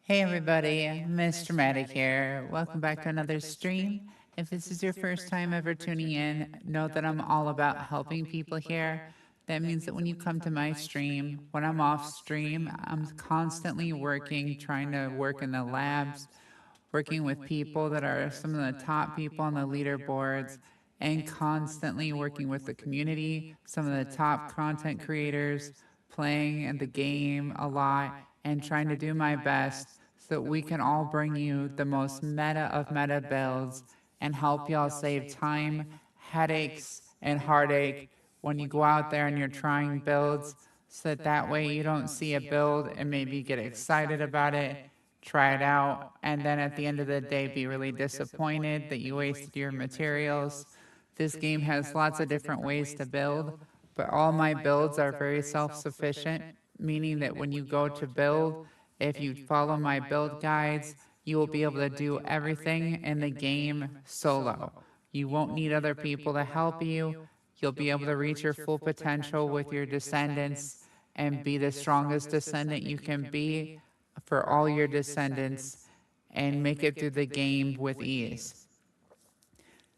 Hey everybody, Miss Dramatic here. Welcome back to another stream. If this is your first time ever tuning in, know that I'm all about helping people here. That means that when you come to my stream, when I'm off stream, I'm constantly working, trying to work in the labs, working with people that are some of the top people on the leaderboards, and constantly working with the community, some of the top content creators, playing in the game a lot, and trying to do my best so that we can all bring you the most meta of meta builds and help y'all save time, headaches, and heartache when you go out there and you're trying builds so that way you don't see a build and maybe get excited about it, try it out, and then at the end of the day be really disappointed that you wasted your materials. This game has lots of different ways to build, but all my builds are very self-sufficient, meaning that when you go to build, if you follow my build guides, you will be able to do everything in the game solo. You won't need other people to help you. You'll be able to reach your full potential with your descendants and be the strongest descendant you can be for all your descendants and make it through the game with ease.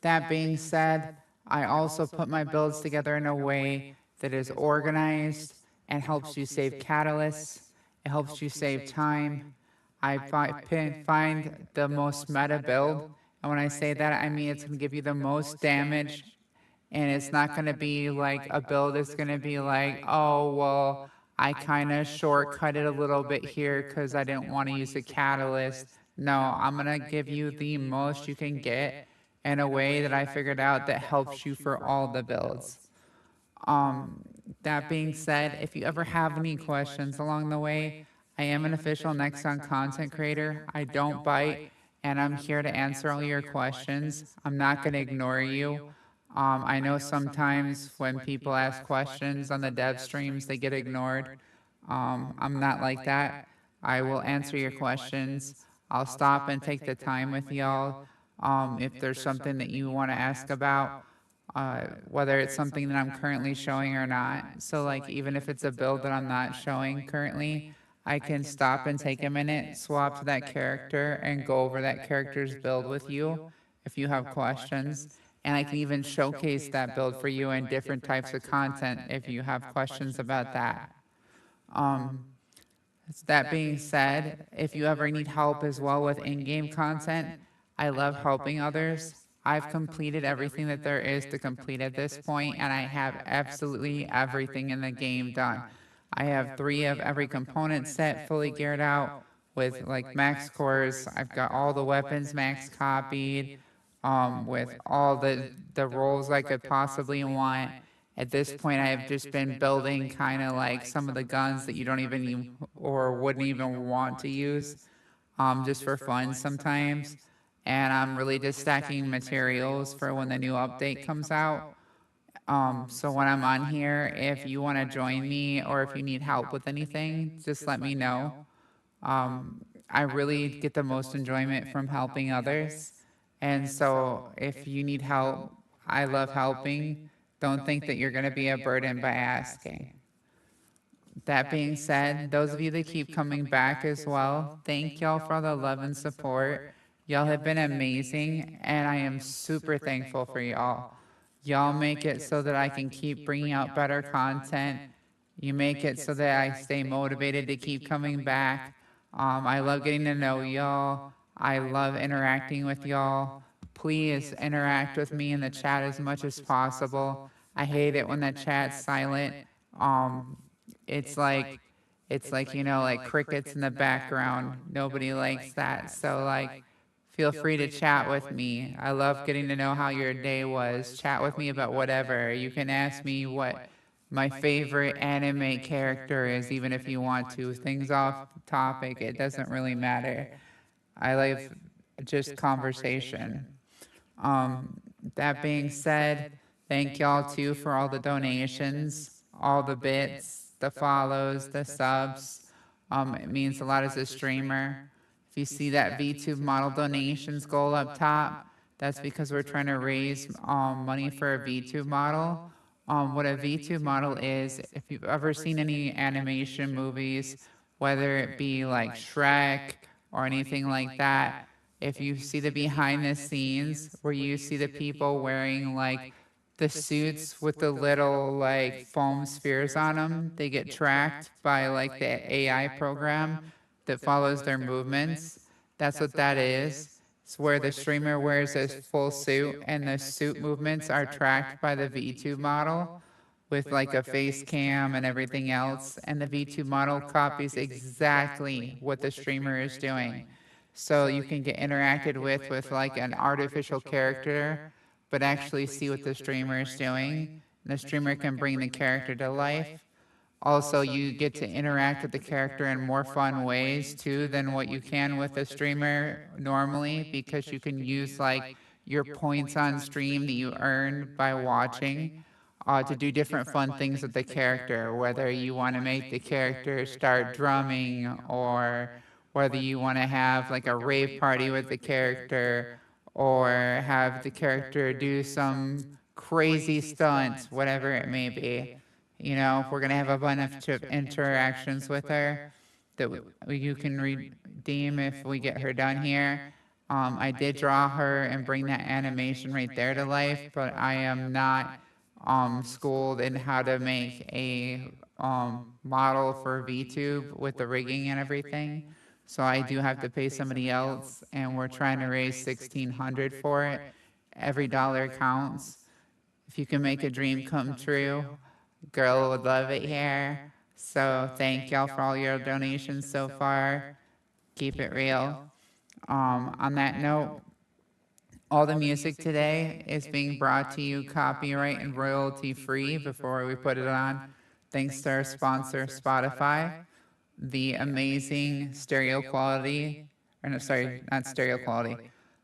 That being said, I also put my builds together in a way that is organized and helps you save catalysts. It helps you save time. Find the most meta build. And when I say that, I mean it's going to give you the most damage. And it's not going to be like a build. It's going to be like, oh, well, I kind of shortcut it a little bit here because I didn't want to use a catalyst. No, I'm going to give you the most you can get in a way that I figured out that helps you for all the builds. Um, that being said, if you ever have any questions along the way, I am an official Nexon content creator. I don't bite, and I'm here to answer all your questions. I'm not going to ignore you. I know sometimes when people ask questions on the dev streams, they get ignored. I'm not like that. I will answer your questions. I'll stop and take the time with y'all. If there's something that you want to ask about, whether it's something that I'm currently showing or not. So, like, even if it's a build that I'm not showing currently, I can stop and take a minute, swap to that character, and go over that character's build with you if you have questions. And I can even showcase that build for you in different types of content if you have questions about that. Um, that being said, if you ever need help as well with in-game content, I love helping others. I've completed everything that there is to complete at this point, and I have absolutely everything in the game done. I have 3 of every component set fully geared out with like max cores. I've got all the weapons max copied, with all the roles I could possibly want. At this point, I have just been building kind of like some of the guns that you don't even or wouldn't even want to use, just for fun sometimes. And I'm really just stacking materials for when the new update comes out. So when I'm on here, if you want to join me or if you need help with anything, just let me know. I really get the most enjoyment from helping others. And so if you need help, I love helping. Don't think that you're going to be a burden by asking. That being said, those of you that keep coming back as well, thank y'all for all the love and support. Y'all have been amazing, and I am super thankful for y'all. Y'all make it so that I can keep bringing out better content. You make it so that I stay motivated to keep coming back. I love getting to know y'all. I love interacting with y'all. Please interact with me in the chat as much as possible. I hate it when the chat's silent. Um, it's like like crickets in the background. Nobody likes that. So like feel free to chat with me. I love getting to know how your day was. Chat with me about whatever. You can ask me what my favorite anime character is, even if you want to. Things off topic, it doesn't really matter. I like just conversation. Um, that being said, thank y'all too for all the donations, all the bits, the follows, the subs. It means a lot as a streamer. If you see that VTube model donations goal up top, that's because we're trying to raise money for a VTube model. What a VTube model is, if you've ever seen any animation movies, whether it be like Shrek or anything like that, if you see the behind the scenes where you see the people wearing like the suits with the little like foam spheres on them, they get tracked by like the AI program that follows their movements. That's what that is. It's where the streamer wears a full suit and the suit movements are tracked by the V2 model with like a face cam and everything else. And the V2 model copies exactly what the streamer is doing. So you can get interacted with like an artificial character, but actually see what the streamer is doing. And the streamer can bring the character to life. Also, you get to interact with the character in more fun ways too than what you can with a streamer normally, because you can use like your points on stream that you earn by watching to do different fun things with the character, whether you want to make the character start drumming, or whether you want to have like a rave party with the character, or have the character do some crazy stunt, whatever it may be. You know, if we're going to have a bunch of interactions with her that you can redeem if we get her done here. I did draw her and bring that animation right there to life, but I am not schooled in how to make a model for VTube with the rigging and everything. So I do have to pay somebody else, and we're trying to raise 1,600 for it. Every dollar counts. If you can make a dream come true, girl would love it here. So thank y'all for all your donations so far. Keep it real. On that note, all the music today is being brought to you copyright and royalty free before we put it on, thanks to our sponsor, Spotify. The amazing stereo quality, or no, sorry, not stereo quality,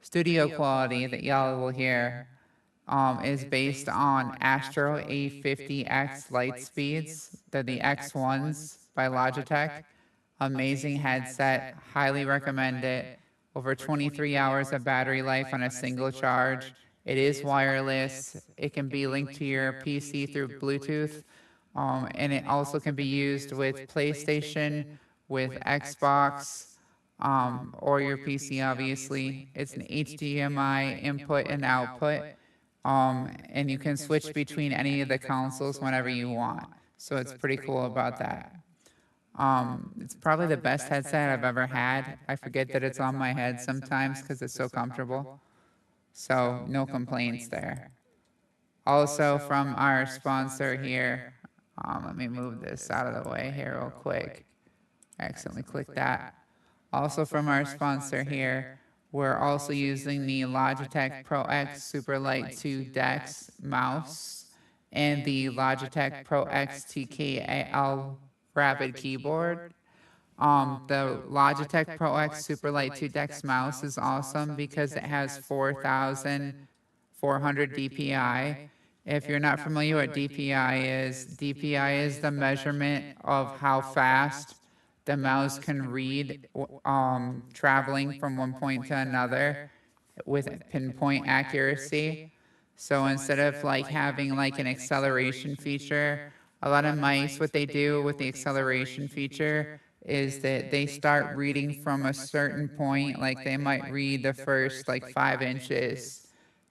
studio quality that y'all will hear is based on Astro A50X light speeds. They're the X1s by Logitech. Amazing headset, highly recommend it. Over 23 hours of battery life on a single charge. It is wireless. It can be linked to your PC through Bluetooth. And it also can be used with PlayStation, with Xbox, or your PC, obviously. It's an HDMI input and output. And you can switch between any of the consoles whenever you want. So it's pretty cool about that. It's probably the best headset I've ever had. I forget that it's on my head sometimes because it's so comfortable. So no complaints there. Also from our sponsor here, let me move this out of the way here real quick. I accidentally clicked that. Also from our sponsor here, we're also using the Logitech Pro X Super Light 2 Dex mouse and the Logitech Pro X TKL Rapid keyboard. The Logitech Pro X Super Light 2 Dex mouse is awesome because it has 4,400 DPI. If you're not familiar what DPI is the measurement of how fast the mouse can read traveling from one point to another with pinpoint accuracy. So instead of like having like an acceleration feature, a lot of mice, what they do with the acceleration feature is that they start reading from a certain point, like they might read the first like 5 inches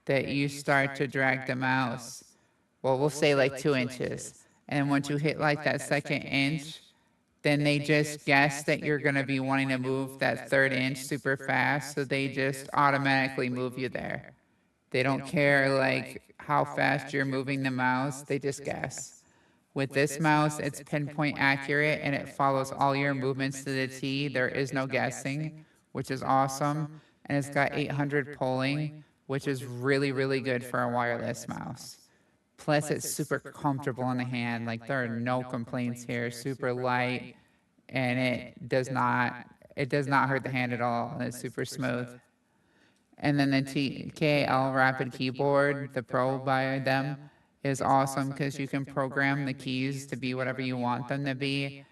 that you start to drag the mouse. Well, we'll say like 2 inches. And once you hit like that second inch, then they just guess that you're going to be wanting to move that third inch super fast. So they just automatically move you there. They don't care like how fast you're moving the mouse. They just guess. With this mouse, it's pinpoint accurate and it follows all your movements to the T. There is no guessing, which is awesome. And it's got 800 polling, which is really, really good for a wireless mouse. Plus, it's super comfortable in the hand. Like, there are no complaints here. Super light, and it does not hurt the hand at all. It's super smooth. And then the TKL Rapid Keyboard, the Pro by them, is awesome because you can program the keys to be whatever you want them to be,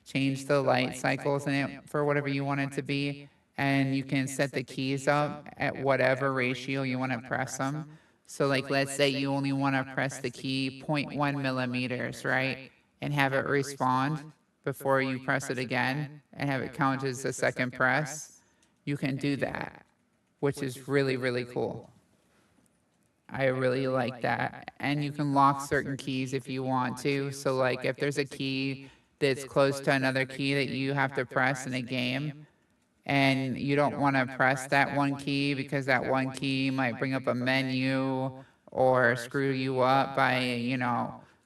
change the light cycles in it for whatever you want it to be, and you can set the keys up at whatever ratio you want to press them. So like, let's say you only want to press the key 0.1 millimeters, right? And have it respond before you press it again and have it count as a second press. you can do that, which is really, really cool. I really like that. And you can lock certain keys if you want to. So, like, if there's a key that's close to another key that you have to press in a game, and you don't want to press that one key because that one key might bring up a menu or screw you up by,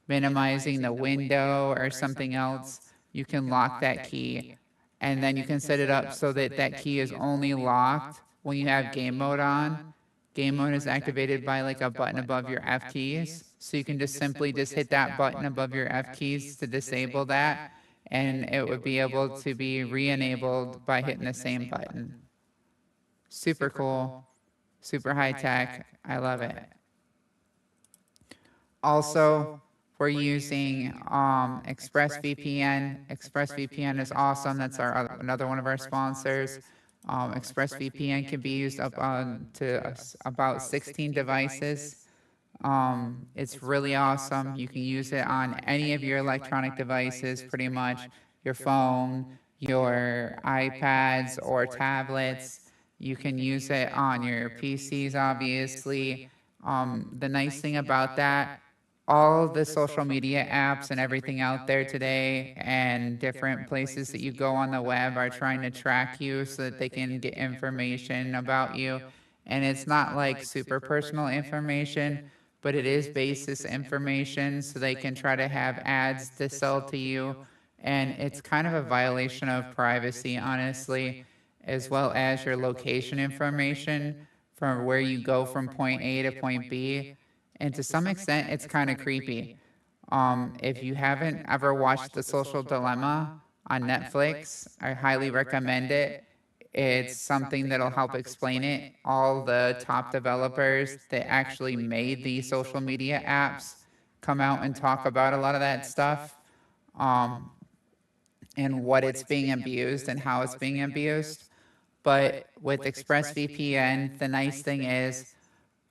minimizing the window or something else, you can lock that key. And then you can set it up so that that key is only locked when you have game mode on. Game mode is activated by like a button above your F keys. So you can just simply just hit that button above your F keys to disable that, and it would be able to be re-enabled by hitting the same button. Super cool, super high tech. I love it. Also, we're using ExpressVPN. ExpressVPN is awesome. That's our another one of our sponsors. ExpressVPN can be used up on to about 16 devices. It's really awesome. You can use it on any of your electronic devices, pretty much your phone, your iPads or tablets. You can use it on your PCs, obviously. The nice thing about that, all the social media apps and everything out there today and different places that you go on the web are trying to track you so that they can get information about you. And it's not like super personal information, but it is basis information, so they can try to have ads to sell to you. And it's kind of a violation of privacy, honestly, as well as your location information from where you go from point A to point B. And to some extent, it's kind of creepy. If you haven't ever watched The Social Dilemma on Netflix, I highly recommend it. It's something that'll help explain it. All the top developers that actually made the social media apps come out and talk about a lot of that stuff, um, and what it's being abused and how it's being abused. But with ExpressVPN, the nice thing is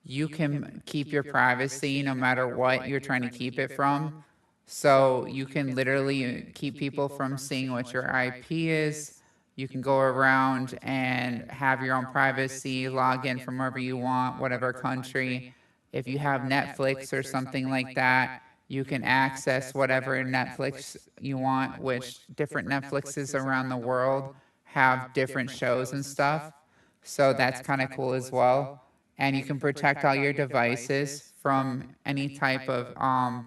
you can keep your privacy no matter what you're trying to keep it from. So you can literally keep people from seeing what your IP is. You can go around and have your own privacy, log in from wherever you want, whatever country. If you have Netflix or something like that, you can access whatever Netflix you want, which different Netflixes around the world have different shows and stuff. So that's kind of cool as well. And you can protect all your devices from any type of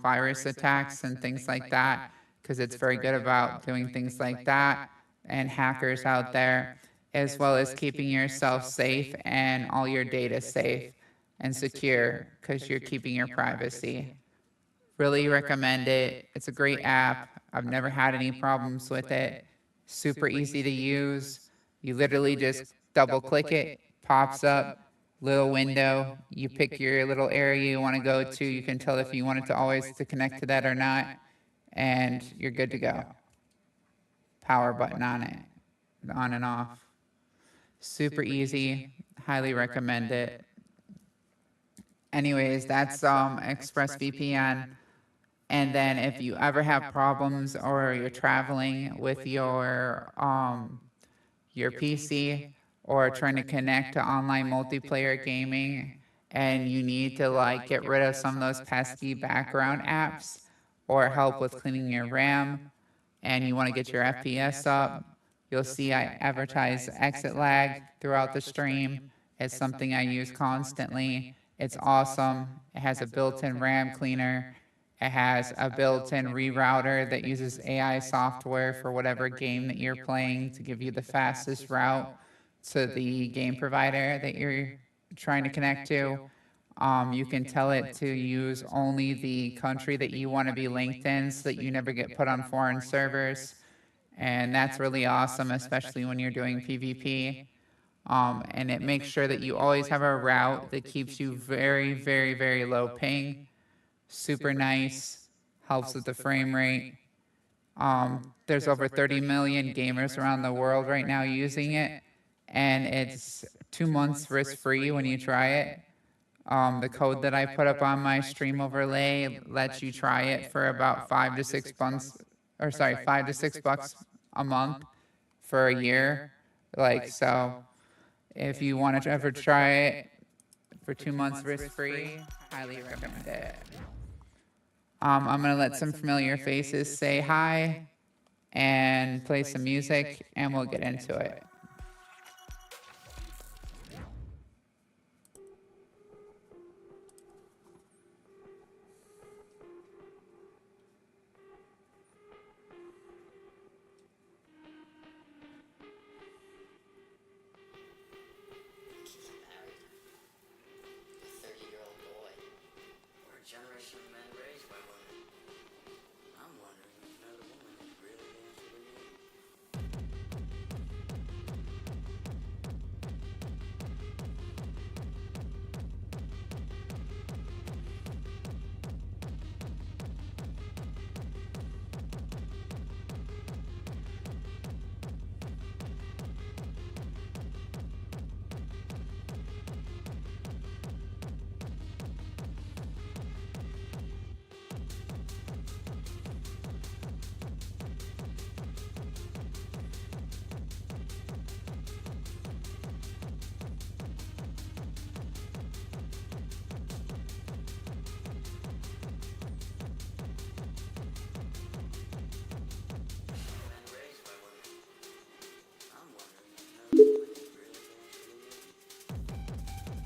virus attacks and things like that, because it's very good about doing things like that, and hackers out there, as well as keeping yourself safe and all your data safe and secure because you're keeping your privacy. Really recommend it. It's a great app. I've never had any problems with it. Super easy to use. You literally just double click it, pops up, little window. You pick your little area you want to go to. You can tell if you want it to always to connect to that or not, and you're good to go. Power button on it, on and off. Super easy. Highly recommend it. Anyways, that's ExpressVPN. And then if you ever have problems or you're traveling with your PC or trying to connect to online multiplayer gaming, and you need to like get rid of some of those pesky background apps or help with cleaning your RAM, and you want to get your FPS up, you'll see I advertise exit lag throughout the stream. It's something I use constantly. It's awesome. It has a built-in RAM cleaner. It has a built-in rerouter that uses AI software for whatever game that you're playing to give you the fastest route to the game provider that you're trying to connect to. You can tell it to use only the country that you want to be linked in so that you never get put on foreign servers. And that's really awesome, especially when you're doing PvP. And it makes sure that you always have a route that keeps you very, very, very low ping. Super nice, helps with the frame rate. There's over 30 million gamers around the world right now using it, and it's 2 months risk-free when you try it. The code that I put up on my stream overlay lets you try it for about 5 to 6 months, or sorry, $5 to $6 a month for a year. Like, so If you want to ever try it for 2 months risk-free, highly recommend it. I'm going to let some familiar faces say hi and play some music, and we'll get into it. Generation of men raised by women. I'm wondering if another woman is really dancing with you.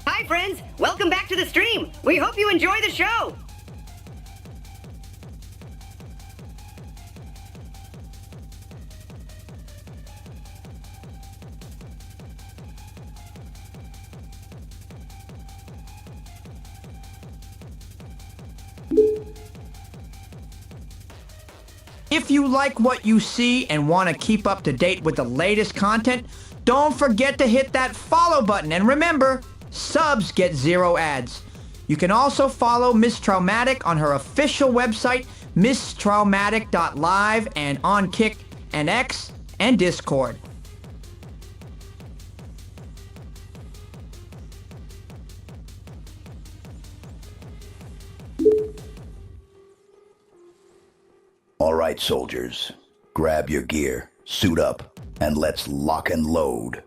Hi friends, welcome back to the stream. We hope you enjoy the show. If you like what you see and want to keep up to date with the latest content, don't forget to hit that follow button. And remember, subs get 0 ads. You can also follow Miss Traumatic on her official website, misstraumatic.live, and on Kick and X and Discord. All right, soldiers, grab your gear, suit up, and let's lock and load.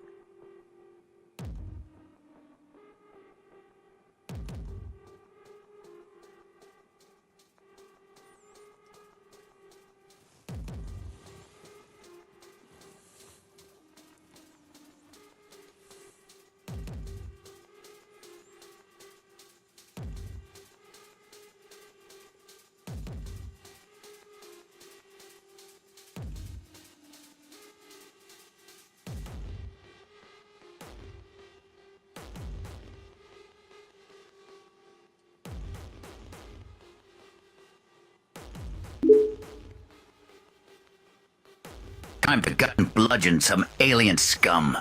Time to gut and bludgeon some alien scum.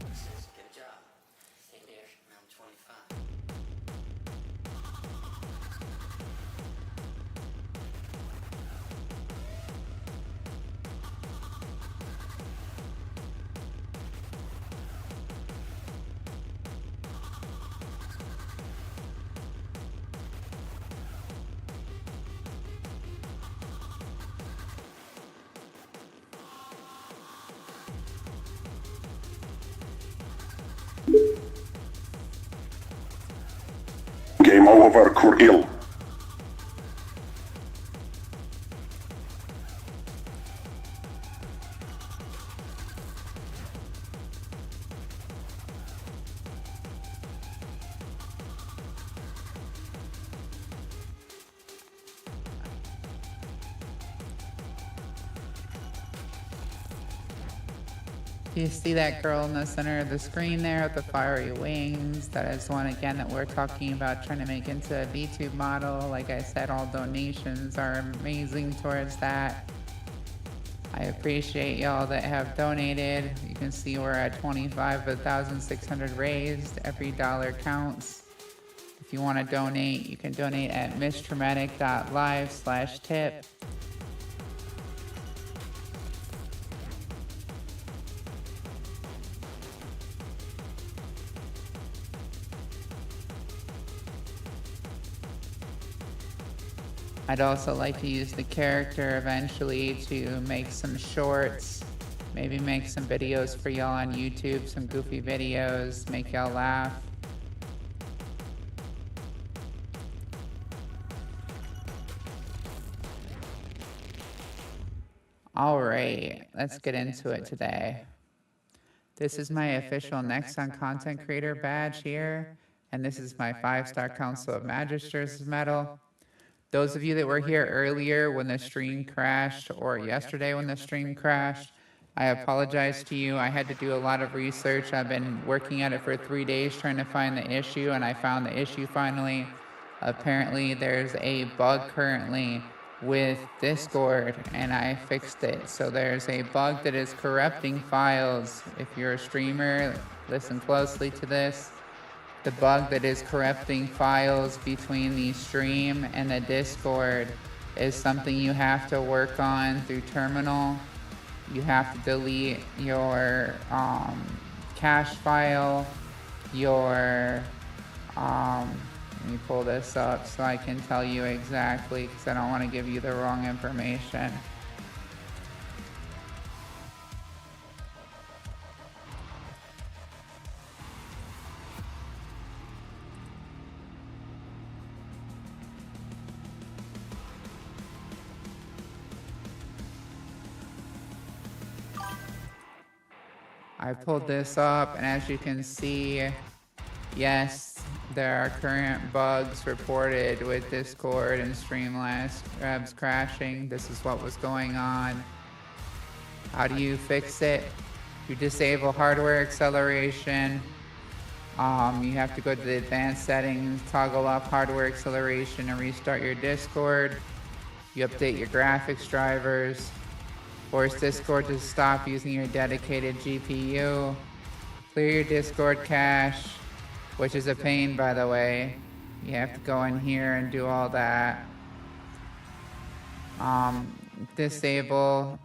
Good job. Stay there. Round 25. Game over, Kuril. You see that girl in the center of the screen there with the fiery wings? That is one again that we're talking about trying to make into a VTube model. Like I said, all donations are amazing towards that. I appreciate y'all that have donated. You can see we're at 25,600 raised. Every dollar counts. If you want to donate, you can donate at misstraumatic.live/tip. I'd also like to use the character eventually to make some shorts, maybe make some videos for y'all on YouTube, some goofy videos, make y'all laugh. All right, let's get into it today. This is my official Nexon content creator badge here, and this is my 5-star Council of Magisters medal. Those of you that were here earlier when the stream crashed, or yesterday when the stream crashed, I apologize to you. I had to do a lot of research. I've been working at it for 3 days trying to find the issue, and I found the issue finally. Apparently, there's a bug currently with Discord, and I fixed it. So there's a bug that is corrupting files. If you're a streamer, listen closely to this. The bug that is corrupting files between the stream and the Discord is something you have to work on through terminal. You have to delete your cache file, your let me pull this up so I can tell you exactly, because I don't want to give you the wrong information. I pulled this up, and as you can see, yes, there are current bugs reported with Discord and Streamlabs crashing. This is what was going on. How do you fix it? You disable hardware acceleration. You have to go to the advanced settings, toggle off hardware acceleration, and restart your Discord. You update your graphics drivers. Force Discord to stop using your dedicated GPU. Clear your Discord cache, which is a pain, by the way. You have to go in here and do all that. Disable,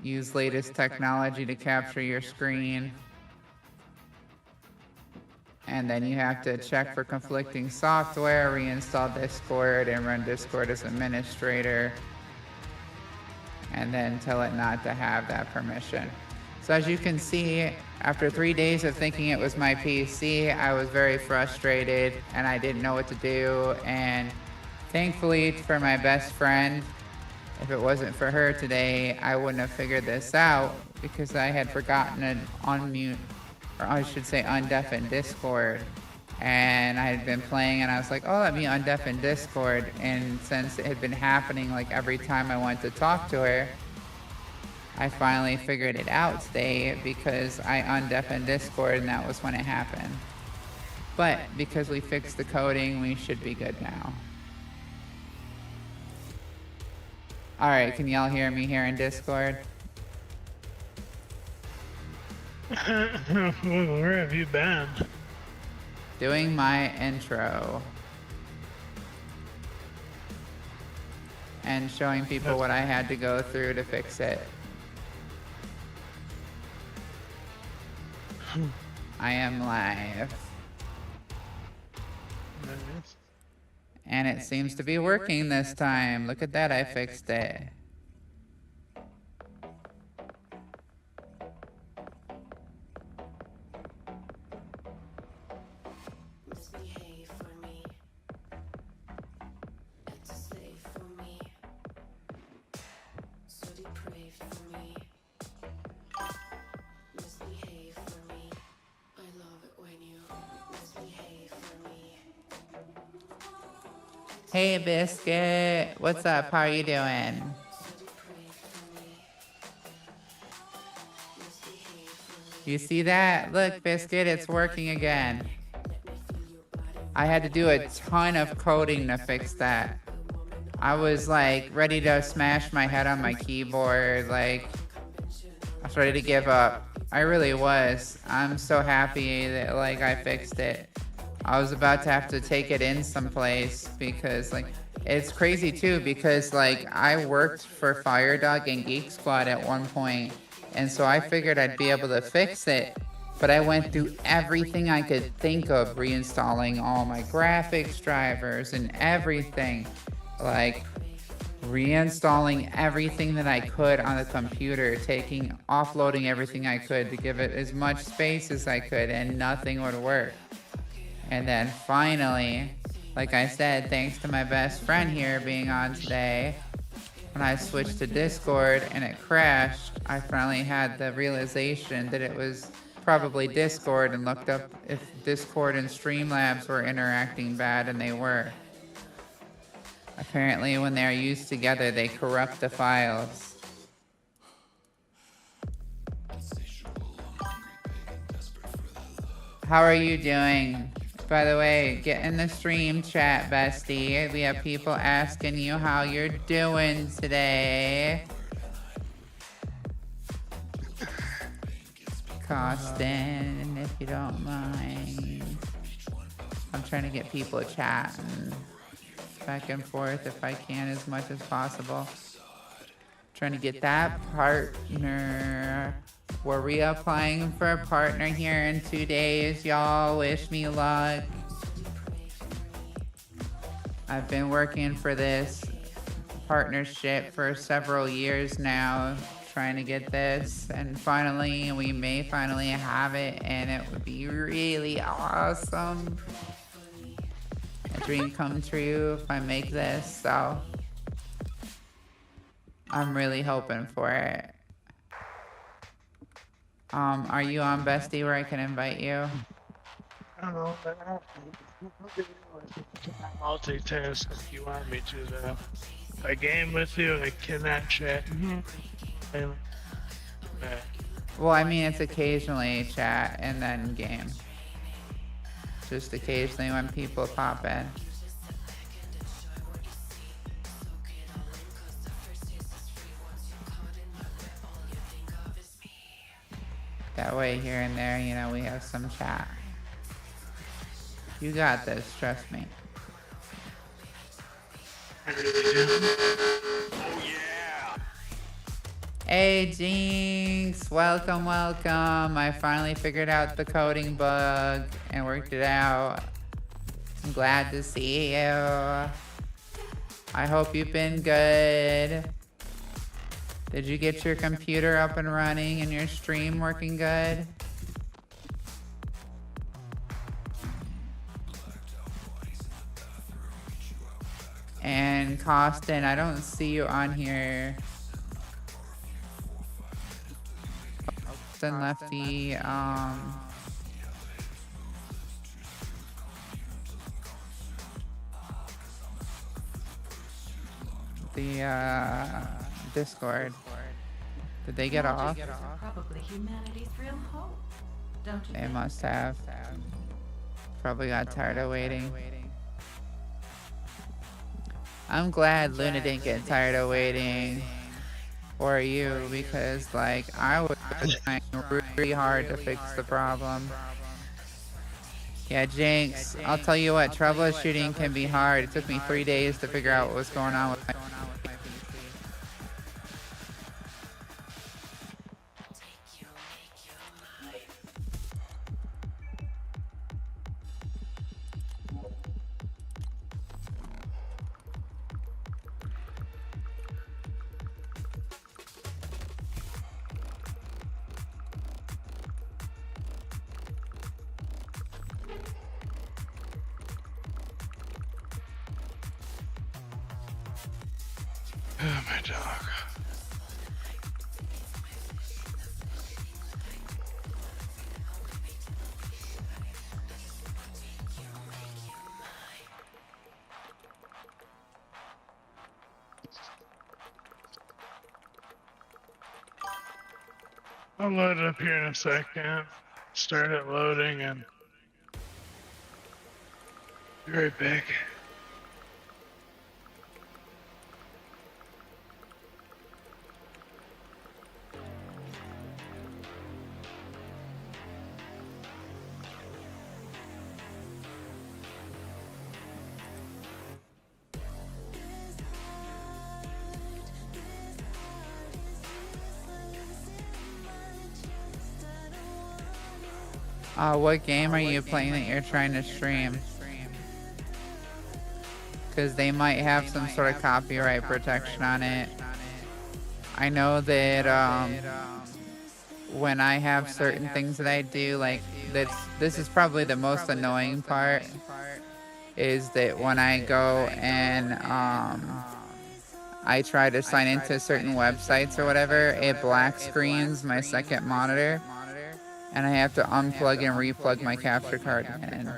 use latest technology to capture your screen. And then you have to check for conflicting software, reinstall Discord, and run Discord as administrator. And then tell it not to have that permission. So as you can see, after 3 days of thinking it was my PC, I was very frustrated and I didn't know what to do. And thankfully for my best friend, if it wasn't for her today, I wouldn't have figured this out, because I had forgotten to unmute, or I should say undeafen Discord. And I had been playing and I was like, oh, let me undeafen Discord. And since it had been happening like every time I went to talk to her, I finally figured it out today because I undeafened Discord, and that was when it happened. But because we fixed the coding, we should be good now. Alright, can y'all hear me here in Discord? Where have you been? Doing my intro. And showing people what I had to go through to fix it. I am live. Nice. And it seems to be working this time. Look at that, I fixed it. Misbehave for me. Act a slave for me. So depraved for me. Misbehave for me. I love it when you misbehave for me. Hey Biscuit, what's up? How are you doing? So depraved for me. Misbehave for me. You see that? Look, Biscuit, it's working again. I had to do a ton of coding to fix that. I was like ready to smash my head on my keyboard, like I was ready to give up. I really was. I'm so happy that like I fixed it. I was about to have to take it in someplace because like it's crazy too, because like I worked for Firedog and Geek Squad at one point, and so I figured I'd be able to fix it. But I went through everything I could think of, reinstalling all my graphics drivers and everything. Like, reinstalling everything that I could on the computer, offloading everything I could to give it as much space as I could, and nothing would work. And then finally, like I said, thanks to my best friend here being on today, when I switched to Discord and it crashed, I finally had the realization that it was probably Discord, and looked up if Discord and Streamlabs were interacting bad, and they were. Apparently, when they're used together, they corrupt the files. How are you doing? By the way, get in the stream chat, bestie. We have people asking you how you're doing today. Costin, if you don't mind. I'm trying to get people chatting back and forth if I can, as much as possible. Trying to get that partner. We're reapplying for a partner here in 2 days, y'all. Wish me luck. I've been working for this partnership for several years now, trying to get this, and finally, we may finally have it, and it would be really awesome. A dream come true if I make this, so I'm really hoping for it. Are you on Bestie where I can invite you? I don't know, but I'll multitask if you want me to, though. If I game with you, I cannot chat. Well, I mean, it's occasionally chat and then game. Just occasionally when people pop in. That way, here and there, you know, we have some chat. You got this, trust me. I really do. Hey, Jinx, welcome, welcome. I finally figured out the coding bug and worked it out. I'm glad to see you. I hope you've been good. Did you get your computer up and running and your stream working good? And Costin, I don't see you on here. Costin Lefty, the Discord. Did they get off? Probably humanity's real hope, don't you They think? must have. Probably got tired of waiting. I'm glad Luna didn't get tired of waiting. Or you, because like I was trying really hard to fix the problem. Yeah, Jinx, I'll tell you what, troubleshooting can be hard. It took me 3 days to figure out what was going on with my PC. Oh, my dog. I'll load it up here in a second. Start it loading and be right back. What game are you playing that you're trying to stream? because they might have some sort of copyright protection on it. I know that when I have certain things that I do, like this is probably the most annoying part, is that when I go and I try to sign into certain websites or whatever, it black screens my second monitor, and I have to unplug and replug my capture card in.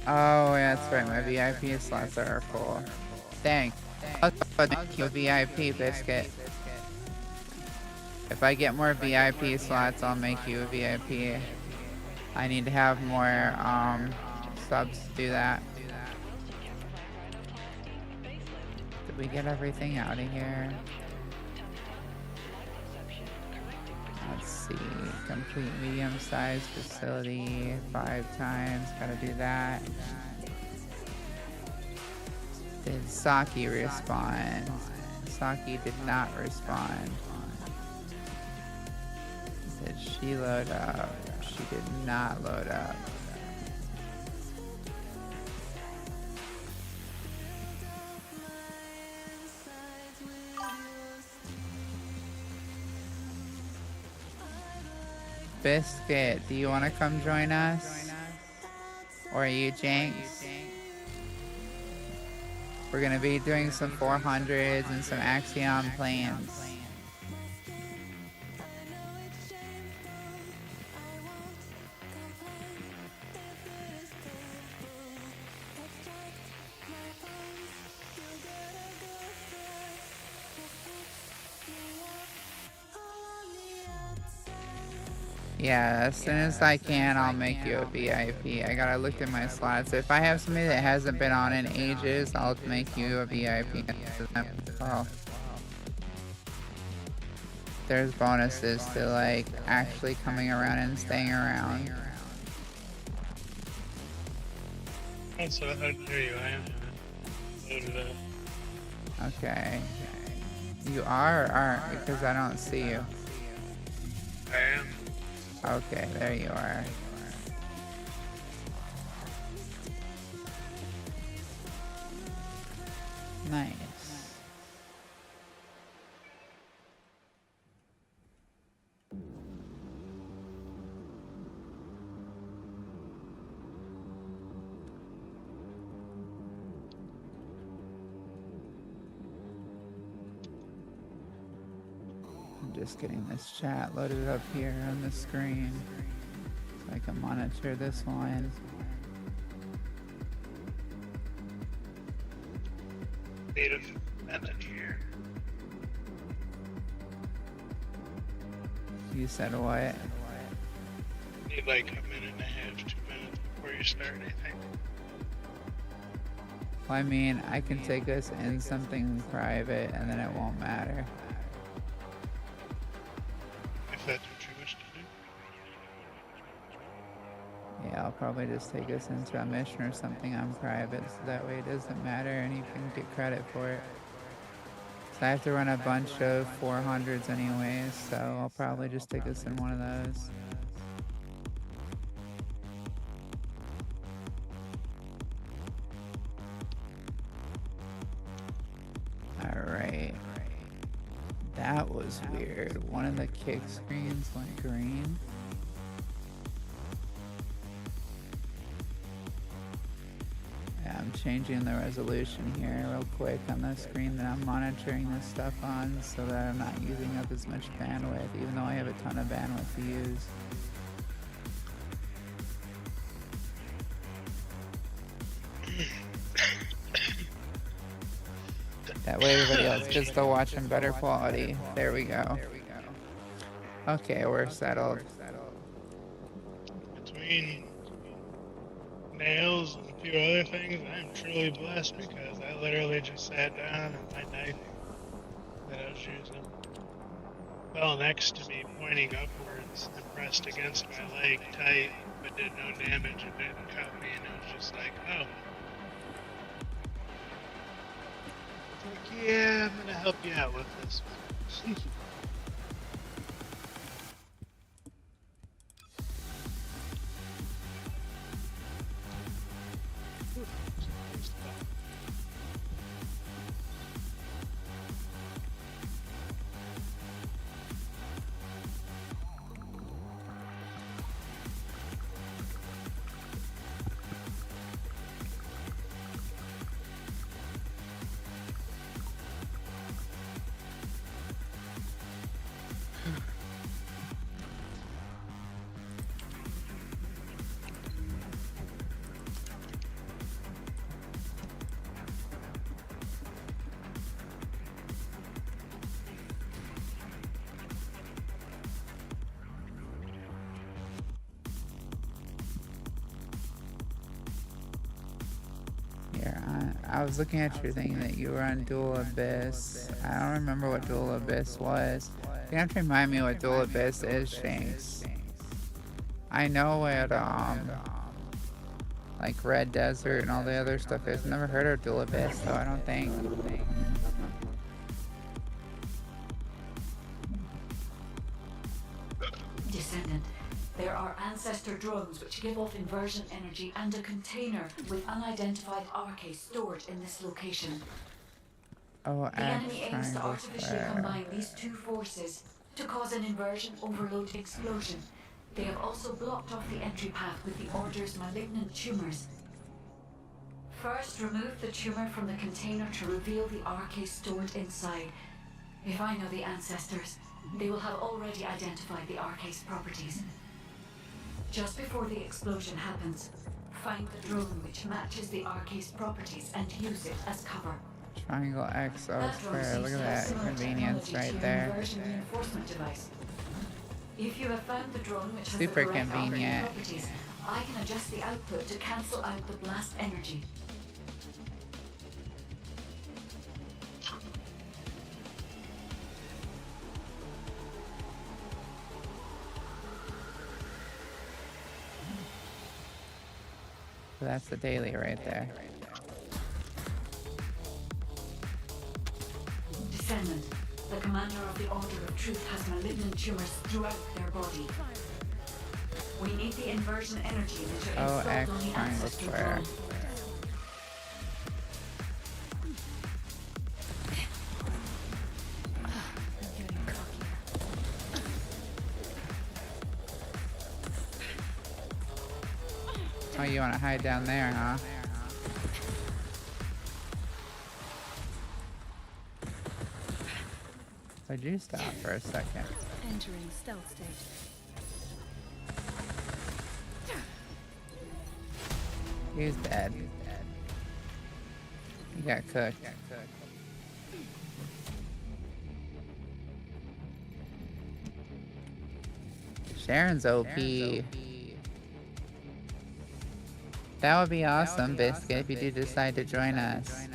Oh, yeah, that's right. My VIP slots are full. Dang. Thank you, VIP biscuit. If I get more VIP slots, I'll make you a VIP. I need to have more subs to do that. Did we get everything out of here? Let's see. Complete medium-sized facility 5 times. Gotta do that. Did Saki respond? Saki did not respond. Did she load up? She did not load up. Biscuit, do you want to come join us? Or are you Jinx? We're going to be doing some 400s and some Axiom planes. Yeah, as soon as I can, I'll make you a VIP. I gotta look at my slots. If I have somebody that hasn't been on in ages, I'll make you a VIP. Oh. There's bonuses to like actually coming around and staying around. Also, there you I am. Loaded up. Okay. You are or aren't? Because I don't see you. I am. Okay, there you are. Nice. I'm just getting this chat loaded up here on the screen so I can monitor this one. Need a minute here. You said what? Need like a minute and a half, 2 minutes before you start anything. Well, I mean, I can take us in something private and then it won't matter. If that's what you wish to do. Yeah, I'll probably just take us into a mission or something on private so that way it doesn't matter and you can get credit for it. So I have to run a bunch of 400s anyways, so I'll probably just take us in one of those. Alright. That was weird. One of the kick screens went green. Yeah, I'm changing the resolution here real quick on the screen that I'm monitoring this stuff on so that I'm not using up as much bandwidth, even though I have a ton of bandwidth to use. that way everybody else gets to watch in better quality. There we go. Okay, we're settled. Between nails and a few other things, I am truly blessed because I literally just sat down and my knife that I was using fell next to me, pointing upwards and pressed against my leg tight, but did no damage and didn't cut me. And it was just like, oh. It's like, yeah, I'm gonna help you out with this one. I was looking at your thing that you were on Dual Abyss. I don't remember what Dual Abyss was. You have to remind me what Dual Abyss is, Shanks. I know what, like Red Desert and all the other stuff is. Never heard of Dual Abyss, though, I don't think. Descendant, there are ancestor drones which give off inversion energy and a container with unidentified RK stored in this location. Oh, The enemy aims to artificially combine these two forces to cause an inversion overload explosion. They have also blocked off the entry path with the Order's malignant tumors. First, remove the tumor from the container to reveal the RK stored inside. If I know the ancestors, they will have already identified the RK's properties. Just before the explosion happens, find the drone which matches the RK's properties and use it as cover. Triangle X, oh, That drone square. Look seems at to have that similar convenience technology to right your there. inversion reinforcement device. If you have found the drone which has Super the correct operating convenient. properties, I can adjust the output to cancel out the blast energy. So that's the daily right there. Descendant, the commander of the Order of Truth has malignant tumors throughout their body. We need the inversion energy that you Oh, installed X, on the triangle, ancestor square. drone. Oh, you want to hide down there, huh? Would you stop for a second? Entering stealth state. He's dead. He got cooked. Sharon's OP. That would be awesome, Biscuit, if you do decide to join us.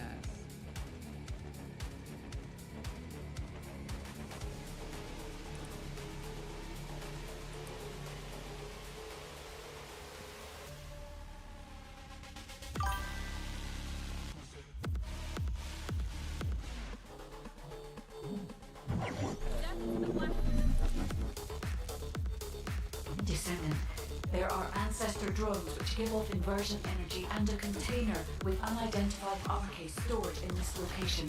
Descendant, there are ancestor drones which give off inversion energy and a container with unidentified RK stored in this location.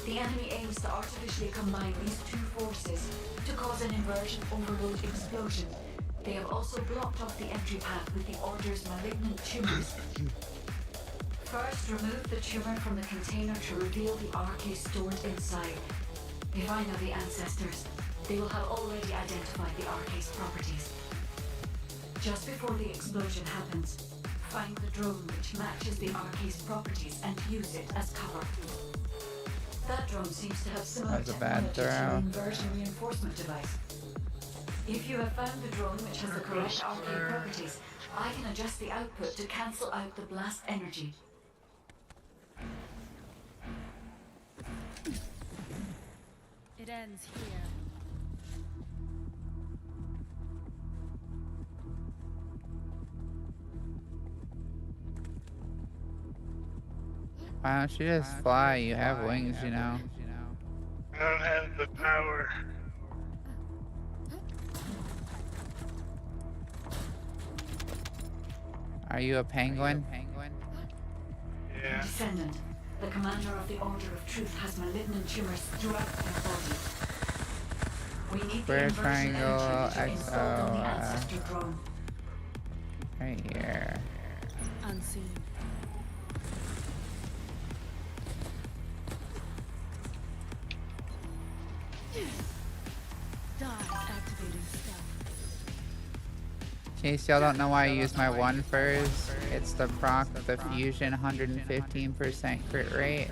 The enemy aims to artificially combine these two forces to cause an inversion overload explosion. They have also blocked off the entry path with the Order's malignant tumors. First, remove the tumor from the container to reveal the RK stored inside. If I know the ancestors, they will have already identified the RK's properties. Just before the explosion happens, find the drone which matches the RK's properties and use it as cover. That drone seems to have similar That was a bad technology to an throw. inversion reinforcement device. If you have found the drone which has the correct arcane properties, I can adjust the output to cancel out the blast energy. It ends here. Why don't you just fly? You have wings, you know. I don't have the power. Are you a penguin? Yeah. Descendant, the commander of the Order of Truth has malignant tumors throughout their body. We need Square, the inversion triangle, energy to X, install on the ancestor drone. Right here. Unseen. Die activating stealth. In case y'all don't know why I use my one first, it's the proc the fusion 115% crit rate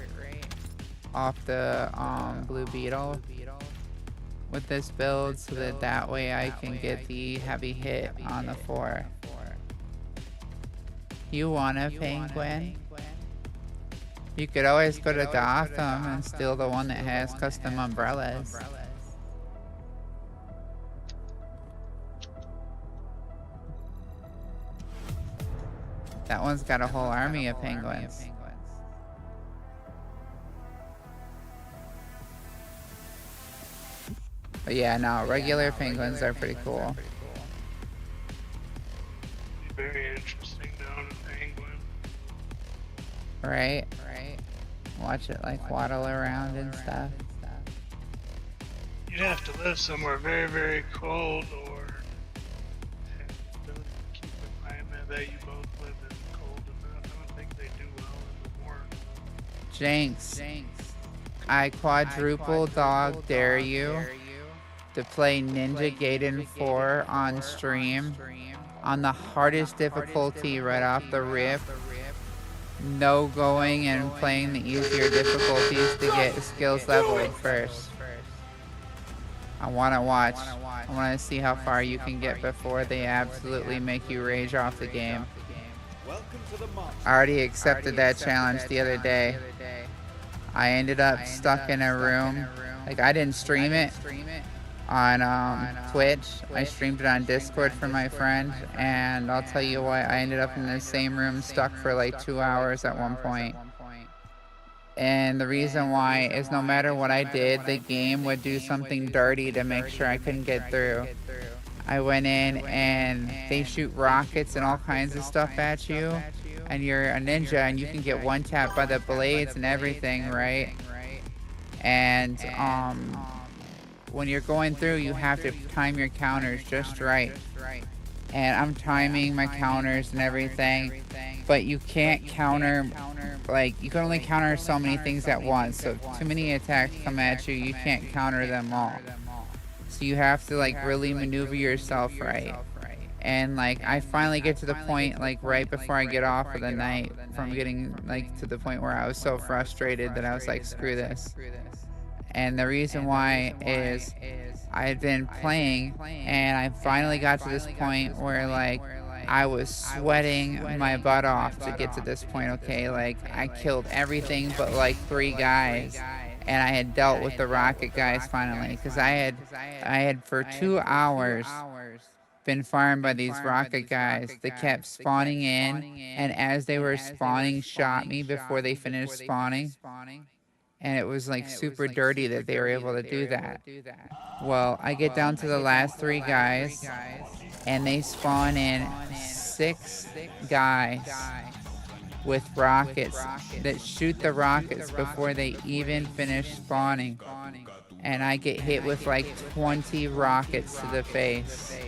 off the blue beetle with this build, so that way I can get the heavy hit on the 4. You want a penguin? You could always go to Gotham and steal the one that has custom umbrellas. That one's got a whole army of penguins. But yeah, no, regular penguins are pretty cool. Very interesting down a penguin. Right? Watch it like waddle around and stuff. You'd have to live somewhere very, very cold, or keep in mind that you both live in cold enough. I don't think they do well in the warm. Jinx, I quadruple dog dare you to play Ninja Gaiden 4 on stream on the hardest difficulty right off the rip. No going and playing the easier difficulties to get skills leveled first. I want to watch. I want to see how far you can get before they absolutely make you rage off the game. I already accepted that challenge the other day. I ended up stuck in a room. Like, I didn't stream it on Twitch. I streamed it on Discord for my friend, and I'll tell you what, I ended up in the same room stuck for like 2 hours at one point. And the reason why is no matter what I did, the game would do something dirty to make sure I couldn't get through. I went in and they shoot rockets and all kinds of stuff at you, and you're a ninja and you can get one-tapped by the blades and everything, right? And when you're going through, you have to time your counters just right. And I'm timing my counters and everything, but you can't counter, like, you can only counter so many things at once. So if too many attacks come at you, you can't counter them all. So you have to, like, really maneuver yourself right. And, like, I finally get to the point, like, right before I get off for the night, from getting, like, to the point where I was so frustrated that I was like, screw this. And the reason why is I had been playing, and I finally got to this point where, like, I was sweating my butt off to get to this point, okay? Like, I killed everything but, like, 3 guys, and I had dealt with the rocket guys finally, because I had for 2 hours been farmed by these rocket guys that kept spawning in, and as they were spawning, shot me before they finished spawning. And it was like super dirty that they were able to do that. Well, I get down to the last 3 guys, and they spawn in 6 guys with rockets that shoot the rockets before they even finish spawning. And I get hit with like 20 rockets to the face.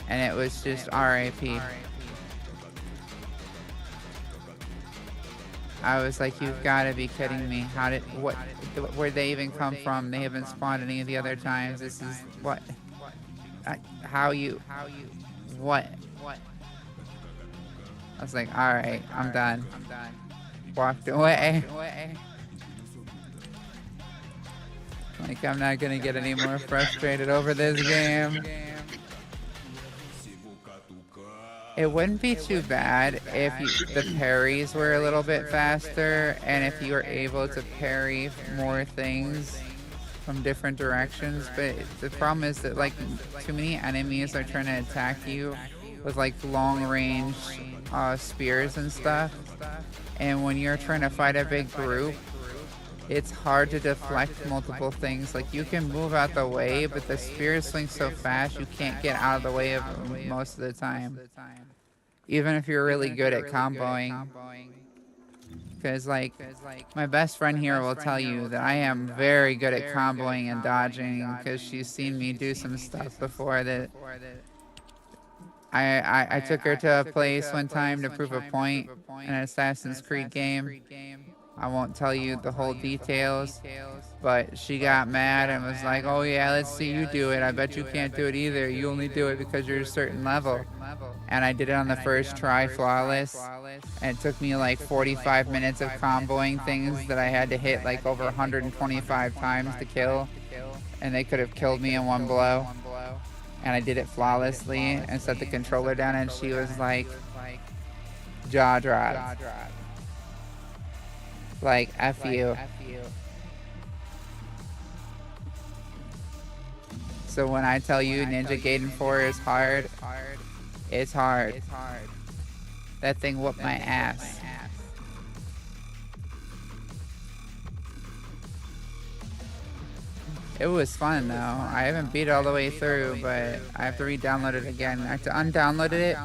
And it was just RIP. I was like, you've got to be kidding me. Where'd they even come from? They haven't spawned any of the other times. This is, what? What? I was like, alright, I'm done. Walked away. Like, I'm not gonna get any more frustrated over this game. It wouldn't be too bad if the parries were a little bit faster and if you were able to parry more things from different directions, but the problem is that, like, too many enemies are trying to attack you with, like, long range spears and stuff, and when you're trying to fight a big group, it's hard to deflect multiple things. Like, you can move out the way, but the spears swing so fast you can't get out of the way of them most of the time, even if you're really good at comboing. Because, like, my best friend here will tell you that I am very good at comboing and dodging, because she's seen me do some stuff before that. I took her to a place one time to prove a point in an Assassin's Creed game. I won't tell you the whole details, but she got mad and was like, oh yeah, let's see you do it. I bet you can't do it either. You only do it because you're a certain level. And I did it on the first try flawless, and it took me like 45 minutes of comboing things that I had to hit like over 125 times to kill, and they could have killed me in one blow. And I did it flawlessly and set the controller down, and she was like, jaw dropped. Like, F you. So when I tell you Ninja Gaiden 4 is hard, it's hard. That thing whooped my ass. It was fun though. I haven't beat it all the way through, but I have to re-download it again. I have to undownload it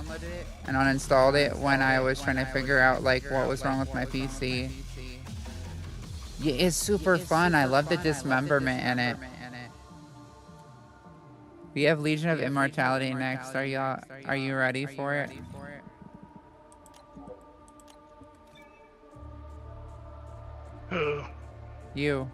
and uninstalled it when I was trying to figure out like what was wrong with my PC. Yeah, it's super fun. I love the dismemberment in it. We have Legion of Immortality next. Are you ready for it? Who? You.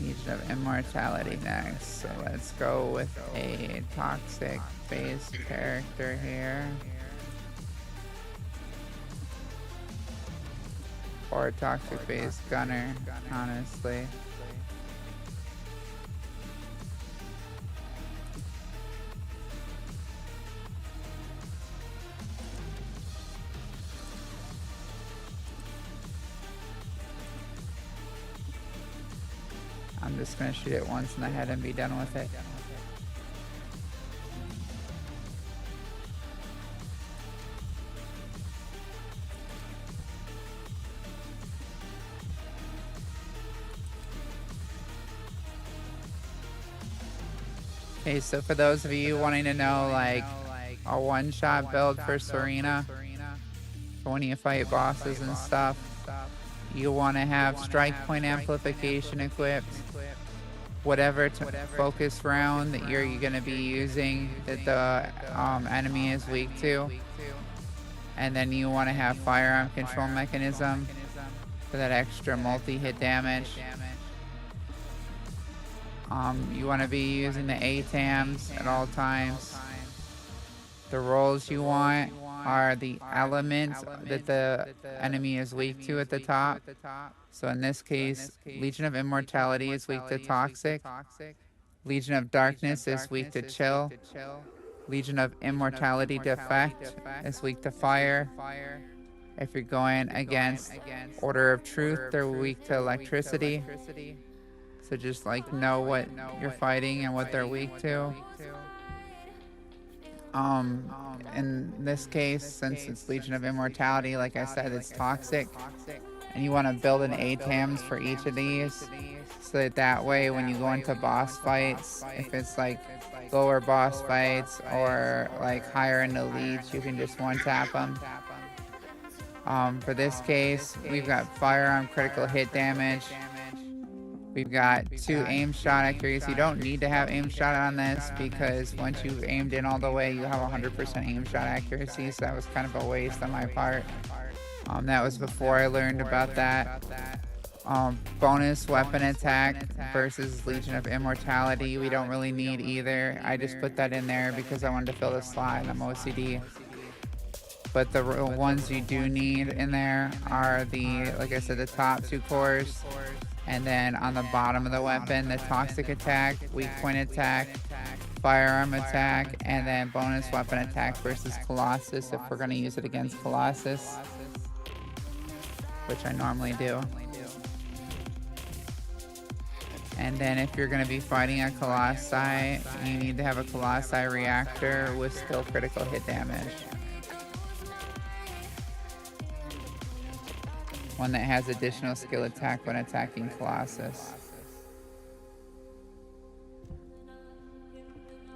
Legion of Immortality next. So let's go with a toxic base character here. Or a toxic base gunner, honestly. I'm just gonna shoot it once in the head and be done with it. Okay, so for those of you wanting to know, like, a one-shot build for Serena, for when you fight bosses and stuff, you want to have strike point amplification equipped, whatever focus round that you're going to be using that the enemy is weak to, and then you want to have firearm control mechanism for that extra multi-hit damage. You want to be using the ATAMs at all times. The roles you want are the elements that the enemy is weak to at the top. So in this case, Legion of Immortality is weak to Toxic. Legion of Darkness is weak to Chill. Legion of Immortality Defect is weak to Fire. If you're going against Order of Truth, they're weak to Electricity. So just like know what you're fighting and what they're weak to. In this case, since it's Legion of Immortality, like I said, it's toxic, and you want to build an ATAMs for each of these, so that way when you go into boss fights, if it's like lower boss fights or like higher in the leads, you can just one tap them. For this case, we've got firearm critical hit damage. We've got 2 aim shot accuracy. You don't need to have aim shot on this because once you've aimed in all the way, you have 100% aim shot accuracy, so that was kind of a waste on my part. That was before I learned about that. Bonus weapon attack versus Legion of Immortality. We don't really need either. I just put that in there because I wanted to fill the slot and I'm OCD. But the ones you do need in there are the, like I said, the top 2 cores. And then on the bottom of the weapon, the toxic attack, weak point attack, firearm attack, and then bonus weapon attack versus Colossus if we're going to use it against Colossus, which I normally do. And then if you're going to be fighting a Colossi, you need to have a Colossi reactor with still critical hit damage. One that has additional skill attack when attacking Colossus.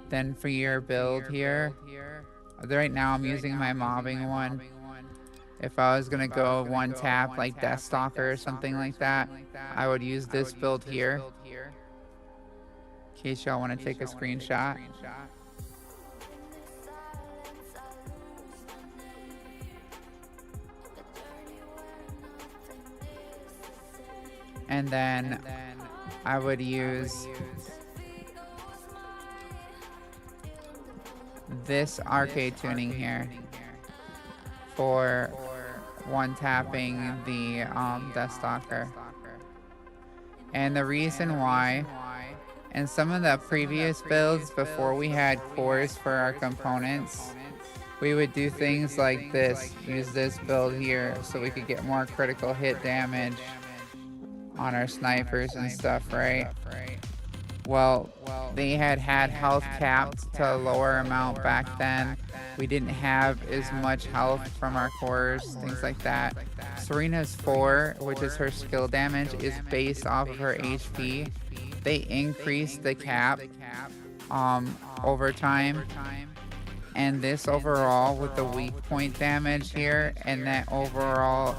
Then for your build here, right now I'm using my mobbing one. If I was gonna go one tap like Deathstalker or something like that, I would use this build here. In case y'all want to take a screenshot. And then I would use this arcade tuning here for one tapping the Deathstalker. And the reason why, in some of the previous builds before we had cores for our components, we would do things like this, use this build here so we could get more critical hit damage on our snipers and stuff, right? Well, they had health capped to a lower amount back then. We didn't have as much health from our cores, things like that. Serena's 4, which is her skill damage, is based off of her HP. They increased the cap over time. And this overall, with the weak point damage here, and that overall